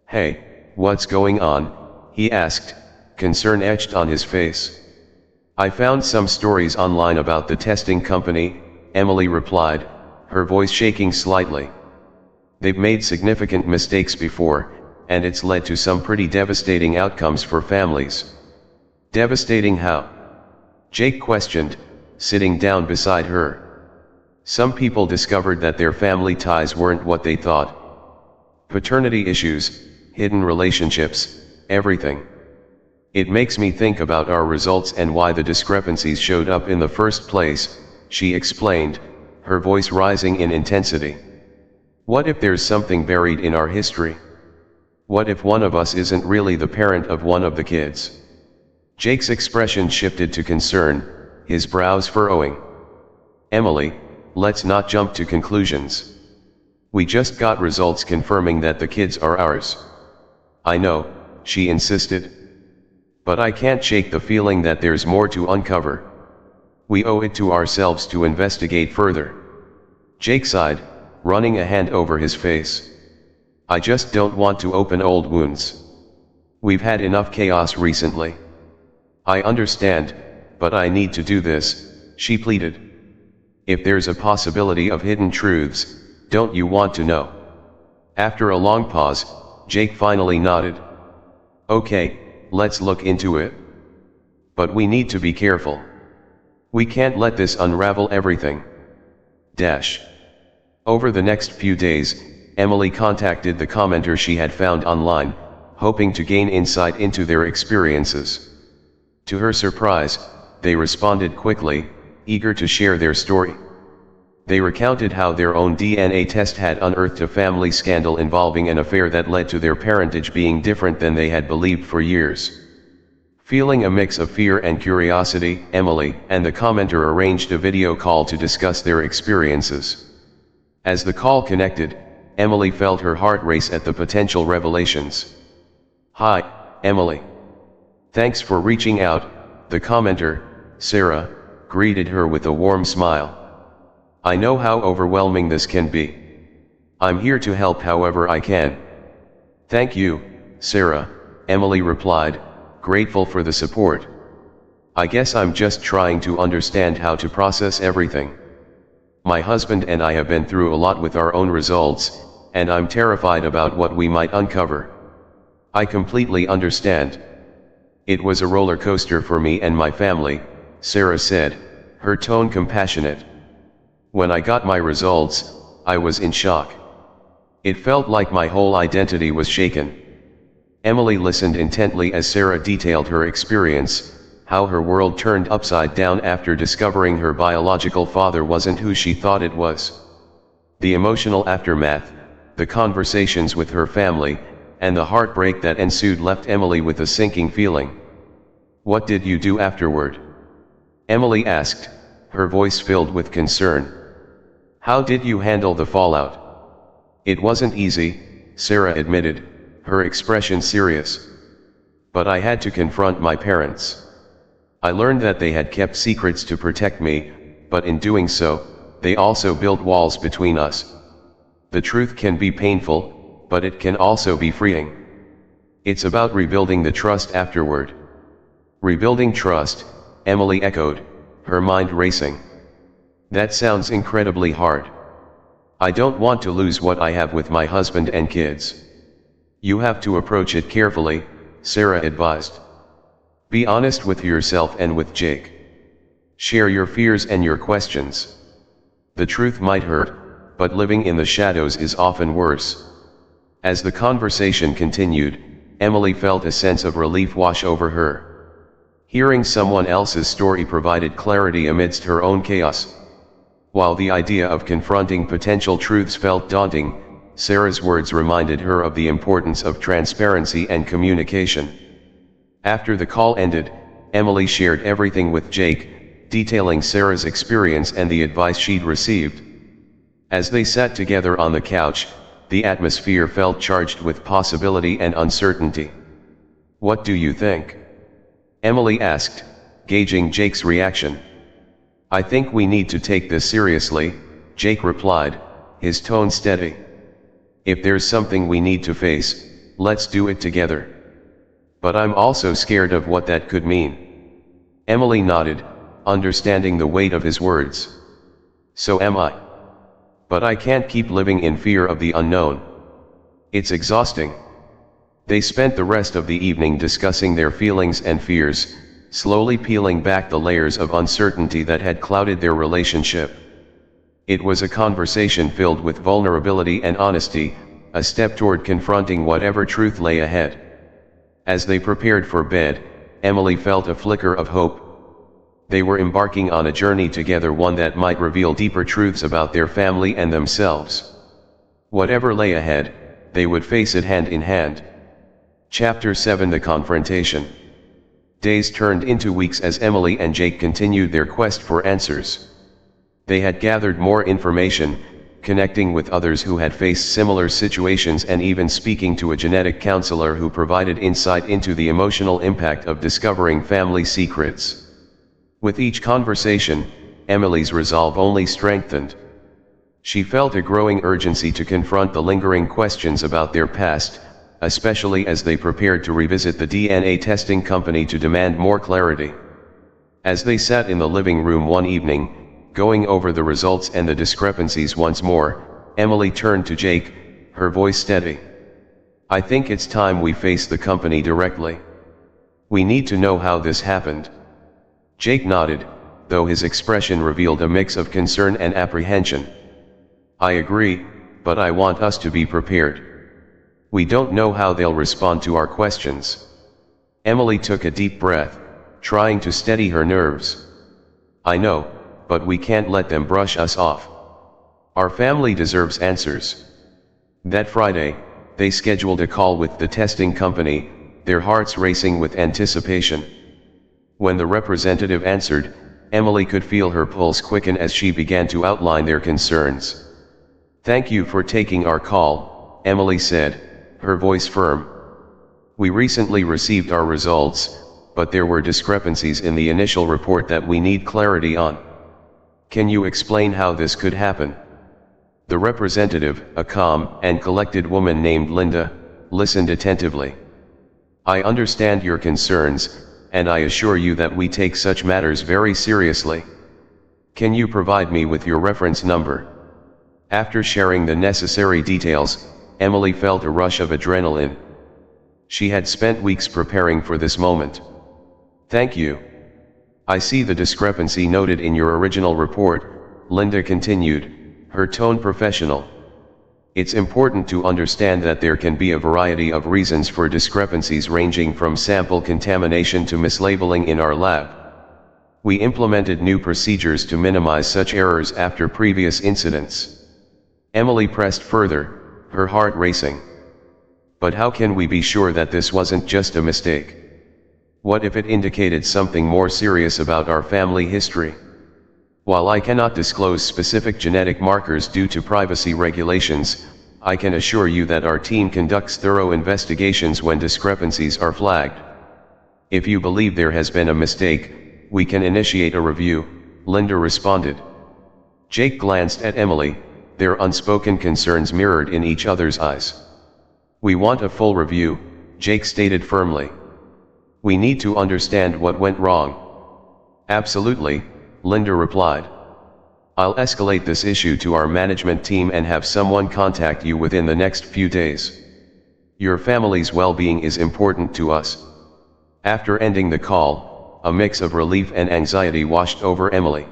"Hey, what's going on?" he asked, concern etched on his face. "I found some stories online about the testing company," Emily replied, her voice shaking slightly. "They've made significant mistakes before, and it's led to some pretty devastating outcomes for families." "Devastating how?" Jake questioned, sitting down beside her. "Some people discovered that their family ties weren't what they thought. Paternity issues, hidden relationships, everything. It makes me think about our results and why the discrepancies showed up in the first place," she explained, her voice rising in intensity. "What if there's something buried in our history? What if one of us isn't really the parent of one of the kids?" Jake's expression shifted to concern, his brows furrowing. "Emily, let's not jump to conclusions. We just got results confirming that the kids are ours." "I know," she insisted. "But I can't shake the feeling that there's more to uncover. We owe it to ourselves to investigate further." Jake sighed, running a hand over his face. "I just don't want to open old wounds. We've had enough chaos recently." "I understand, but I need to do this," she pleaded. "If there's a possibility of hidden truths, don't you want to know?" After a long pause, Jake finally nodded. "Okay, let's look into it. But we need to be careful. We can't let this unravel everything." Over the next few days, Emily contacted the commenter she had found online, hoping to gain insight into their experiences. To her surprise, they responded quickly, eager to share their story. They recounted how their own DNA test had unearthed a family scandal involving an affair that led to their parentage being different than they had believed for years. Feeling a mix of fear and curiosity, Emily and the commenter arranged a video call to discuss their experiences. As the call connected, Emily felt her heart race at the potential revelations. "Hi, Emily. Thanks for reaching out," the commenter, Sarah, greeted her with a warm smile. "I know how overwhelming this can be. I'm here to help however I can." "Thank you, Sarah," Emily replied, grateful for the support. "I guess I'm just trying to understand how to process everything. My husband and I have been through a lot with our own results, and I'm terrified about what we might uncover." "I completely understand. It was a roller coaster for me and my family," Sarah said, her tone compassionate. "When I got my results, I was in shock. It felt like my whole identity was shaken." Emily listened intently as Sarah detailed her experience, how her world turned upside down after discovering her biological father wasn't who she thought it was. The emotional aftermath, the conversations with her family, and the heartbreak that ensued left Emily with a sinking feeling. "What did you do afterward?" Emily asked, her voice filled with concern. "How did you handle the fallout?" "It wasn't easy," Sarah admitted, her expression serious. "But I had to confront my parents. I learned that they had kept secrets to protect me, but in doing so, they also built walls between us. The truth can be painful, but it can also be freeing. It's about rebuilding the trust afterward." "Rebuilding trust," Emily echoed, her mind racing. That sounds incredibly hard. I don't want to lose what I have with my husband and kids. You have to approach it carefully, Sarah advised. Be honest with yourself and with Jake. Share your fears and your questions. The truth might hurt, but living in the shadows is often worse. As the conversation continued, Emily felt a sense of relief wash over her. Hearing someone else's story provided clarity amidst her own chaos. While the idea of confronting potential truths felt daunting, Sarah's words reminded her of the importance of transparency and communication. After the call ended, Emily shared everything with Jake, detailing Sarah's experience and the advice she'd received. As they sat together on the couch, the atmosphere felt charged with possibility and uncertainty. What do you think? Emily asked, gauging Jake's reaction. I think we need to take this seriously, Jake replied, his tone steady. If there's something we need to face, let's do it together. But I'm also scared of what that could mean. Emily nodded, understanding the weight of his words. So am I. But I can't keep living in fear of the unknown. It's exhausting. They spent the rest of the evening discussing their feelings and fears, slowly peeling back the layers of uncertainty that had clouded their relationship. It was a conversation filled with vulnerability and honesty, a step toward confronting whatever truth lay ahead. As they prepared for bed, Emily felt a flicker of hope. They were embarking on a journey together, one that might reveal deeper truths about their family and themselves. Whatever lay ahead, they would face it hand in hand. Chapter 7: The Confrontation. Days turned into weeks as Emily and Jake continued their quest for answers. They had gathered more information, connecting with others who had faced similar situations and even speaking to a genetic counselor who provided insight into the emotional impact of discovering family secrets. With each conversation, Emily's resolve only strengthened. She felt a growing urgency to confront the lingering questions about their past, especially as they prepared to revisit the DNA testing company to demand more clarity. As they sat in the living room one evening, going over the results and the discrepancies once more, Emily turned to Jake, her voice steady. I think it's time we face the company directly. We need to know how this happened. Jake nodded, though his expression revealed a mix of concern and apprehension. I agree, but I want us to be prepared. We don't know how they'll respond to our questions. Emily took a deep breath, trying to steady her nerves. I know, but we can't let them brush us off. Our family deserves answers. That Friday, they scheduled a call with the testing company, their hearts racing with anticipation. When the representative answered, Emily could feel her pulse quicken as she began to outline their concerns. Thank you for taking our call, Emily said, her voice firm. We recently received our results, but there were discrepancies in the initial report that we need clarity on. Can you explain how this could happen? The representative, a calm and collected woman named Linda, listened attentively. I understand your concerns, and I assure you that we take such matters very seriously. Can you provide me with your reference number? After sharing the necessary details, Emily felt a rush of adrenaline. She had spent weeks preparing for this moment. Thank you. I see the discrepancy noted in your original report, Linda continued, her tone professional. It's important to understand that there can be a variety of reasons for discrepancies ranging from sample contamination to mislabeling in our lab. We implemented new procedures to minimize such errors after previous incidents. Emily pressed further, her heart racing. But how can we be sure that this wasn't just a mistake? What if it indicated something more serious about our family history? While I cannot disclose specific genetic markers due to privacy regulations, I can assure you that our team conducts thorough investigations when discrepancies are flagged. If you believe there has been a mistake, we can initiate a review, Linda responded. Jake glanced at Emily, their unspoken concerns mirrored in each other's eyes. We want a full review, Jake stated firmly. We need to understand what went wrong. Absolutely, Linda replied. I'll escalate this issue to our management team and have someone contact you within the next few days. Your family's well-being is important to us. After ending the call, a mix of relief and anxiety washed over Emily.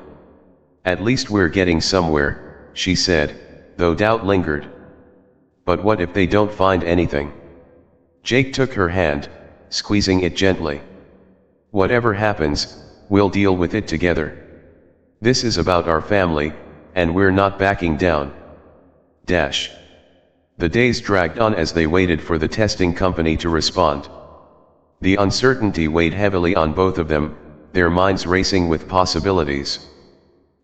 At least we're getting somewhere, she said, though doubt lingered. But what if they don't find anything? Jake took her hand, squeezing it gently. Whatever happens, we'll deal with it together. This is about our family, and we're not backing down. The days dragged on as they waited for the testing company to respond. The uncertainty weighed heavily on both of them, their minds racing with possibilities.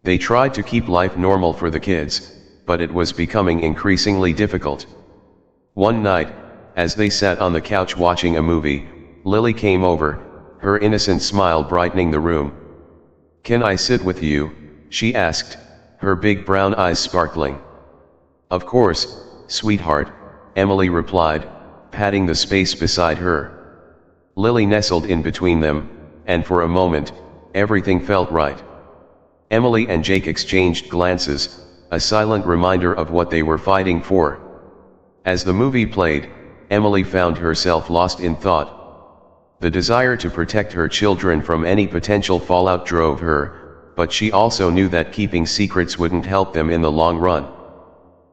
They tried to keep life normal for the kids, but it was becoming increasingly difficult. One night, as they sat on the couch watching a movie, Lily came over, her innocent smile brightening the room. "Can I sit with you?" she asked, her big brown eyes sparkling. "Of course, sweetheart," Emily replied, patting the space beside her. Lily nestled in between them, and for a moment, everything felt right. Emily and Jake exchanged glances, a silent reminder of what they were fighting for. As the movie played, Emily found herself lost in thought. The desire to protect her children from any potential fallout drove her, but she also knew that keeping secrets wouldn't help them in the long run.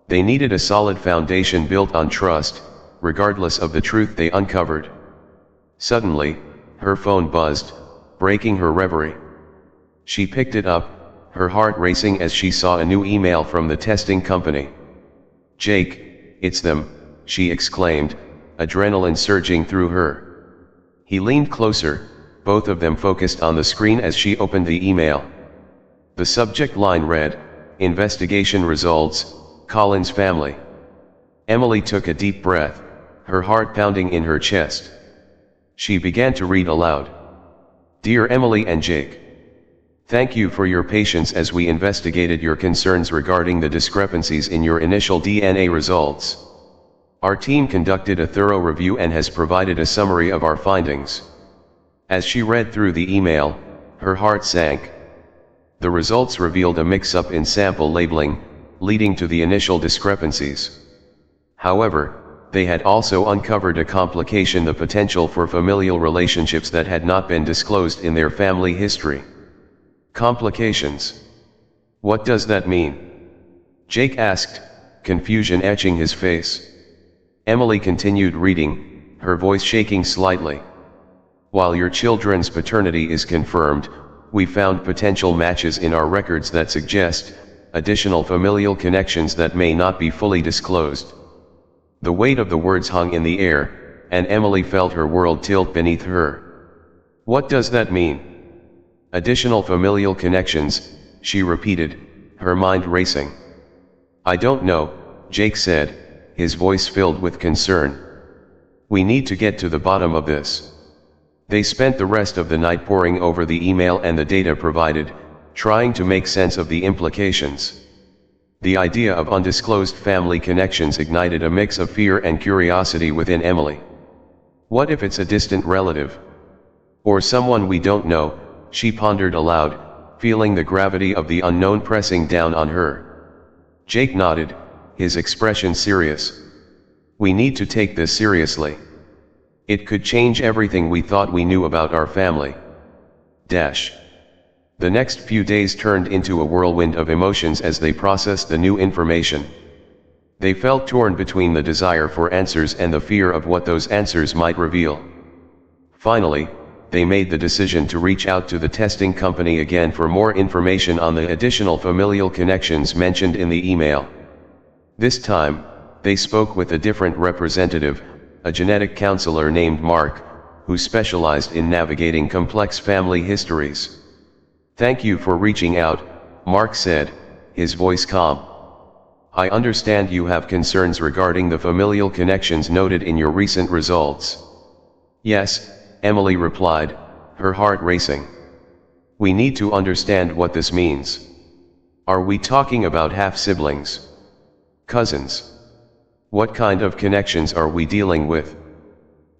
They needed a solid foundation built on trust, regardless of the truth they uncovered. Suddenly, her phone buzzed, breaking her reverie. She picked it up, her heart racing as she saw a new email from the testing company. "Jake, it's them," she exclaimed, adrenaline surging through her. He leaned closer, both of them focused on the screen as she opened the email. The subject line read, "Investigation results, Colin's family." Emily took a deep breath, her heart pounding in her chest. She began to read aloud. "Dear Emily and Jake, thank you for your patience as we investigated your concerns regarding the discrepancies in your initial DNA results. Our team conducted a thorough review and has provided a summary of our findings." As she read through the email, her heart sank. The results revealed a mix-up in sample labeling, leading to the initial discrepancies. However, they had also uncovered a complication: the potential for familial relationships that had not been disclosed in their family history. Complications? What does that mean? Jake asked, confusion etching his face. Emily continued reading, her voice shaking slightly. "While your children's paternity is confirmed, we found potential matches in our records that suggest additional familial connections that may not be fully disclosed." The weight of the words hung in the air, and Emily felt her world tilt beneath her. "What does that mean?" "Additional familial connections," she repeated, her mind racing. "I don't know," Jake said, his voice filled with concern. "We need to get to the bottom of this." They spent the rest of the night poring over the email and the data provided, trying to make sense of the implications. The idea of undisclosed family connections ignited a mix of fear and curiosity within Emily. What if it's a distant relative? Or someone we don't know, she pondered aloud, feeling the gravity of the unknown pressing down on her. Jake nodded, his expression serious. "We need to take this seriously. It could change everything we thought we knew about our family." The next few days turned into a whirlwind of emotions as they processed the new information. They felt torn between the desire for answers and the fear of what those answers might reveal. Finally, they made the decision to reach out to the testing company again for more information on the additional familial connections mentioned in the email. This time, they spoke with a different representative, a genetic counselor named Mark, who specialized in navigating complex family histories. "Thank you for reaching out," Mark said, his voice calm. "I understand you have concerns regarding the familial connections noted in your recent results." "Yes," Emily replied, her heart racing. "We need to understand what this means. Are we talking about half-siblings? Cousins? What kind of connections are we dealing with?"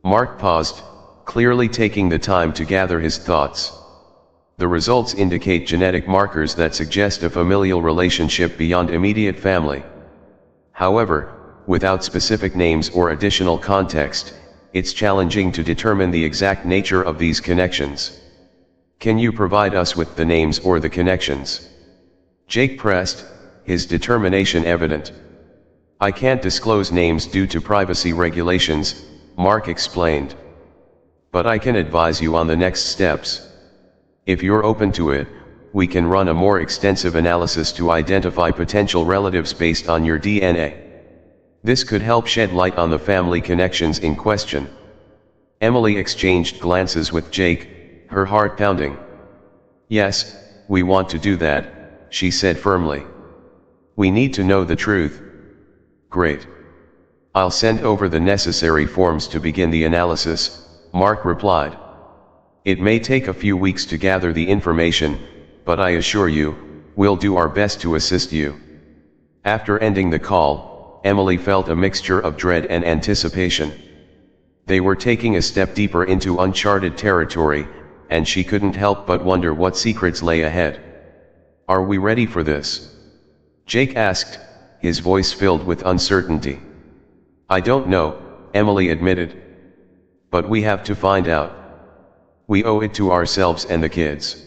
Mark paused, clearly taking the time to gather his thoughts. The results indicate genetic markers that suggest a familial relationship beyond immediate family. However, without specific names or additional context, it's challenging to determine the exact nature of these connections. Can you provide us with the names or the connections? Jake pressed, his determination evident. I can't disclose names due to privacy regulations, Mark explained. But I can advise you on the next steps. If you're open to it, we can run a more extensive analysis to identify potential relatives based on your DNA. This could help shed light on the family connections in question. Emily exchanged glances with Jake, her heart pounding. Yes, we want to do that, she said firmly. We need to know the truth. Great. I'll send over the necessary forms to begin the analysis, Mark replied. It may take a few weeks to gather the information, but I assure you, we'll do our best to assist you. After ending the call, Emily felt a mixture of dread and anticipation. They were taking a step deeper into uncharted territory, and she couldn't help but wonder what secrets lay ahead. Are we ready for this? Jake asked, his voice filled with uncertainty. I don't know, Emily admitted. But we have to find out. We owe it to ourselves and the kids.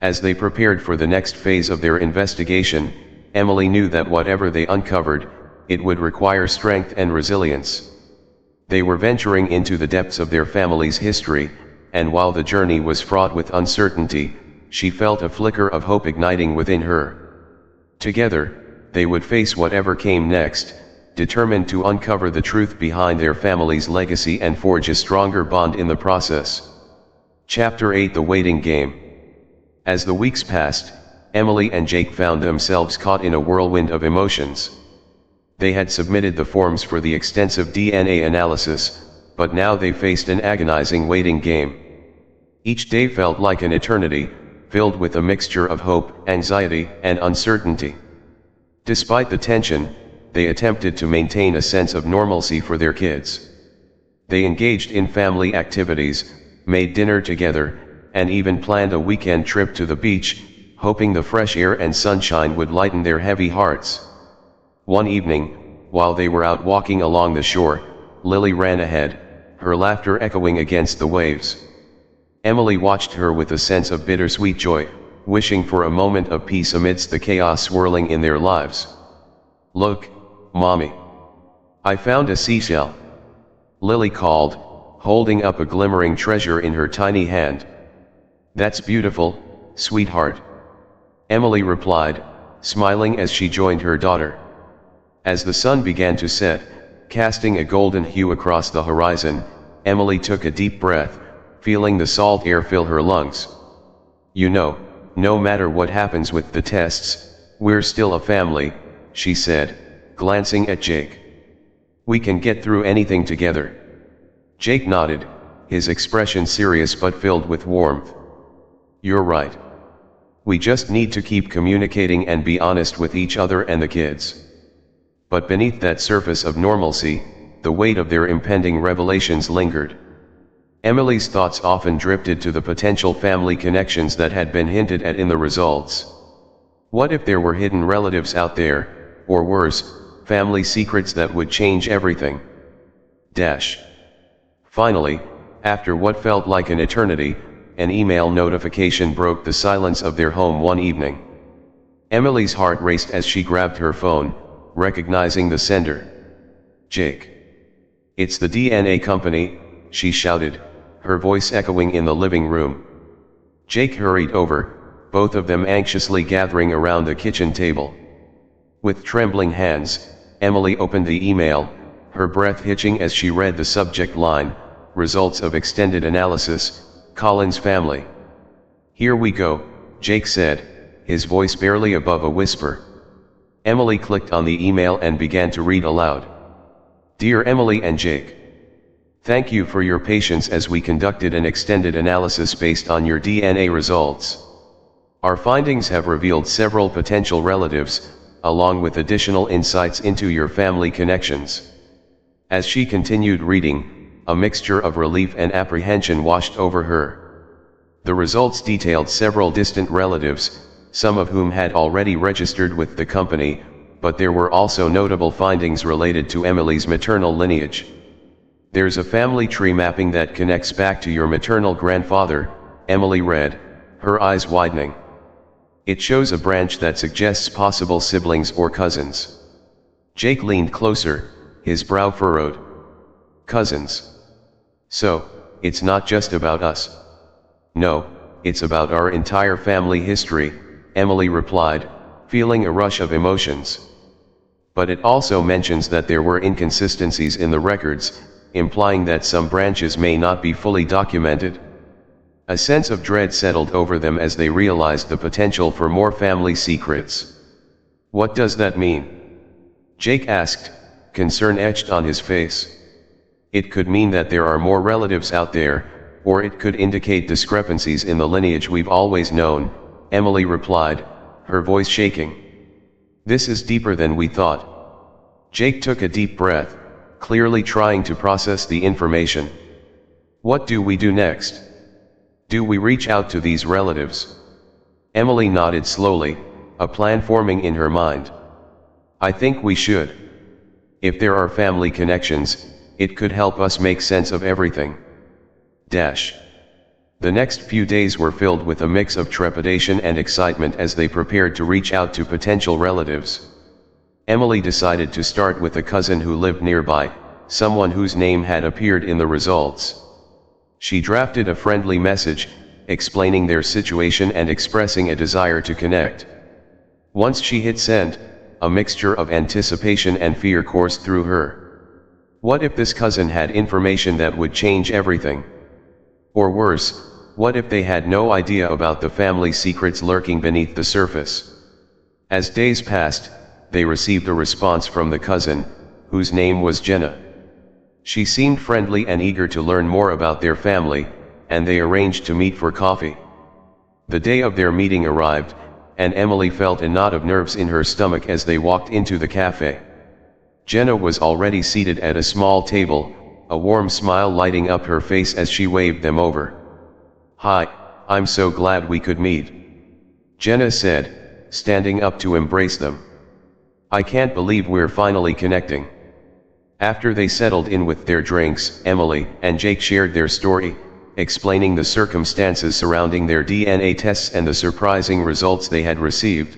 As they prepared for the next phase of their investigation, Emily knew that whatever they uncovered, it would require strength and resilience. They were venturing into the depths of their family's history, and while the journey was fraught with uncertainty, she felt a flicker of hope igniting within her. Together, they would face whatever came next, determined to uncover the truth behind their family's legacy and forge a stronger bond in the process. Chapter 8: The Waiting Game. As the weeks passed, Emily and Jake found themselves caught in a whirlwind of emotions. They had submitted the forms for the extensive DNA analysis, but now they faced an agonizing waiting game. Each day felt like an eternity, filled with a mixture of hope, anxiety, and uncertainty. Despite the tension, they attempted to maintain a sense of normalcy for their kids. They engaged in family activities, made dinner together, and even planned a weekend trip to the beach, hoping the fresh air and sunshine would lighten their heavy hearts. One evening, while they were out walking along the shore, Lily ran ahead, her laughter echoing against the waves. Emily watched her with a sense of bittersweet joy, wishing for a moment of peace amidst the chaos swirling in their lives. Look, Mommy. I found a seashell. Lily called, holding up a glimmering treasure in her tiny hand. That's beautiful, sweetheart. Emily replied, smiling as she joined her daughter. As the sun began to set, casting a golden hue across the horizon, Emily took a deep breath, feeling the salt air fill her lungs. You know, no matter what happens with the tests, we're still a family, she said, glancing at Jake. We can get through anything together. Jake nodded, his expression serious but filled with warmth. You're right. We just need to keep communicating and be honest with each other and the kids. But beneath that surface of normalcy, the weight of their impending revelations lingered. Emily's thoughts often drifted to the potential family connections that had been hinted at in the results. What if there were hidden relatives out there, or worse, family secrets that would change everything? Finally, after what felt like an eternity, an email notification broke the silence of their home one evening. Emily's heart raced as she grabbed her phone, recognizing the sender. Jake. It's the DNA company, she shouted, her voice echoing in the living room. Jake hurried over, both of them anxiously gathering around the kitchen table. With trembling hands, Emily opened the email, her breath hitching as she read the subject line, Results of Extended Analysis, Collins Family. Here we go, Jake said, his voice barely above a whisper. Emily clicked on the email and began to read aloud. Dear Emily and Jake. Thank you for your patience as we conducted an extended analysis based on your DNA results. Our findings have revealed several potential relatives, along with additional insights into your family connections. As she continued reading, a mixture of relief and apprehension washed over her. The results detailed several distant relatives, some of whom had already registered with the company, but there were also notable findings related to Emily's maternal lineage. "There's a family tree mapping that connects back to your maternal grandfather," Emily read, her eyes widening. "It shows a branch that suggests possible siblings or cousins." Jake leaned closer, his brow furrowed. "Cousins. So, it's not just about us." "No, it's about our entire family history," Emily replied, feeling a rush of emotions. "But it also mentions that there were inconsistencies in the records, implying that some branches may not be fully documented." A sense of dread settled over them as they realized the potential for more family secrets. "What does that mean?" Jake asked, concern etched on his face. "It could mean that there are more relatives out there, or it could indicate discrepancies in the lineage we've always known," Emily replied, her voice shaking. "This is deeper than we thought." Jake took a deep breath, clearly trying to process the information. "What do we do next? Do we reach out to these relatives?" Emily nodded slowly, a plan forming in her mind. "I think we should. If there are family connections, it could help us make sense of everything." The next few days were filled with a mix of trepidation and excitement as they prepared to reach out to potential relatives. Emily decided to start with a cousin who lived nearby, someone whose name had appeared in the results. She drafted a friendly message, explaining their situation and expressing a desire to connect. Once she hit send, a mixture of anticipation and fear coursed through her. What if this cousin had information that would change everything? Or worse, what if they had no idea about the family secrets lurking beneath the surface? As days passed, they received a response from the cousin, whose name was Jenna. She seemed friendly and eager to learn more about their family, and they arranged to meet for coffee. The day of their meeting arrived, and Emily felt a knot of nerves in her stomach as they walked into the cafe. Jenna was already seated at a small table, a warm smile lighting up her face as she waved them over. "Hi, I'm so glad we could meet," Jenna said, standing up to embrace them. "I can't believe we're finally connecting." After they settled in with their drinks, Emily and Jake shared their story, explaining the circumstances surrounding their DNA tests and the surprising results they had received.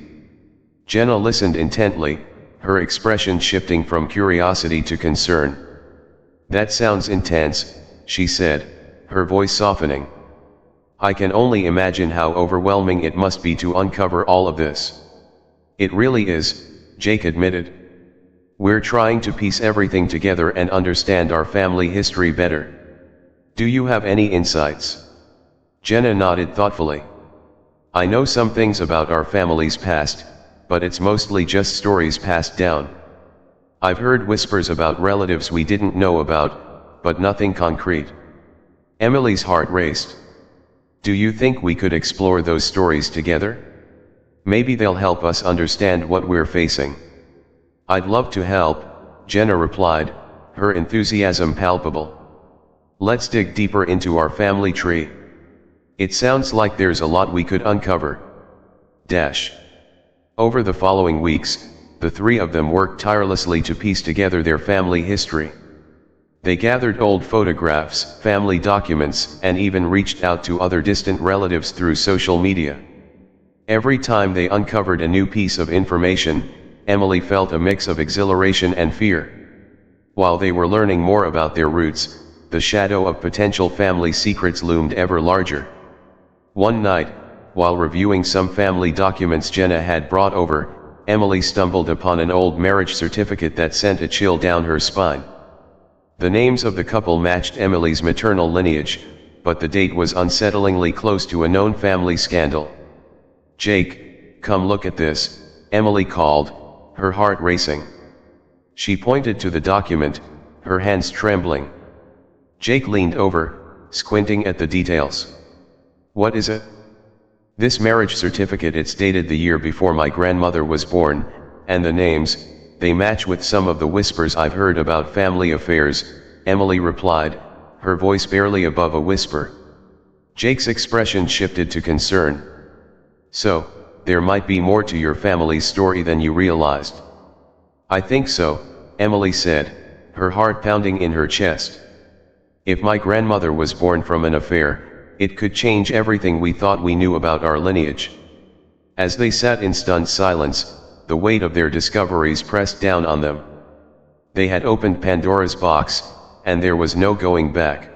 Jenna listened intently, her expression shifting from curiosity to concern. "That sounds intense," she said, her voice softening. "I can only imagine how overwhelming it must be to uncover all of this." "It really is," Jake admitted. "We're trying to piece everything together and understand our family history better. Do you have any insights?" Jenna nodded thoughtfully. "I know some things about our family's past, but it's mostly just stories passed down. I've heard whispers about relatives we didn't know about, but nothing concrete." Emily's heart raced. "Do you think we could explore those stories together? Maybe they'll help us understand what we're facing." "I'd love to help," Jenna replied, her enthusiasm palpable. "Let's dig deeper into our family tree. It sounds like there's a lot we could uncover." Over the following weeks, the three of them worked tirelessly to piece together their family history. They gathered old photographs, family documents, and even reached out to other distant relatives through social media. Every time they uncovered a new piece of information, Emily felt a mix of exhilaration and fear. While they were learning more about their roots, the shadow of potential family secrets loomed ever larger. One night, while reviewing some family documents Jenna had brought over, Emily stumbled upon an old marriage certificate that sent a chill down her spine. The names of the couple matched Emily's maternal lineage, but the date was unsettlingly close to a known family scandal. "Jake, come look at this," Emily called, her heart racing. She pointed to the document, her hands trembling. Jake leaned over, squinting at the details. "What is it?" "This marriage certificate, it's dated the year before my grandmother was born, and the names, they match with some of the whispers I've heard about family affairs," Emily replied, her voice barely above a whisper. Jake's expression shifted to concern. So, there might be more to your family's story than you realized. I think so, Emily said, her heart pounding in her chest. If my grandmother was born from an affair, it could change everything we thought we knew about our lineage. As they sat in stunned silence, the weight of their discoveries pressed down on them. They had opened Pandora's box, and there was no going back.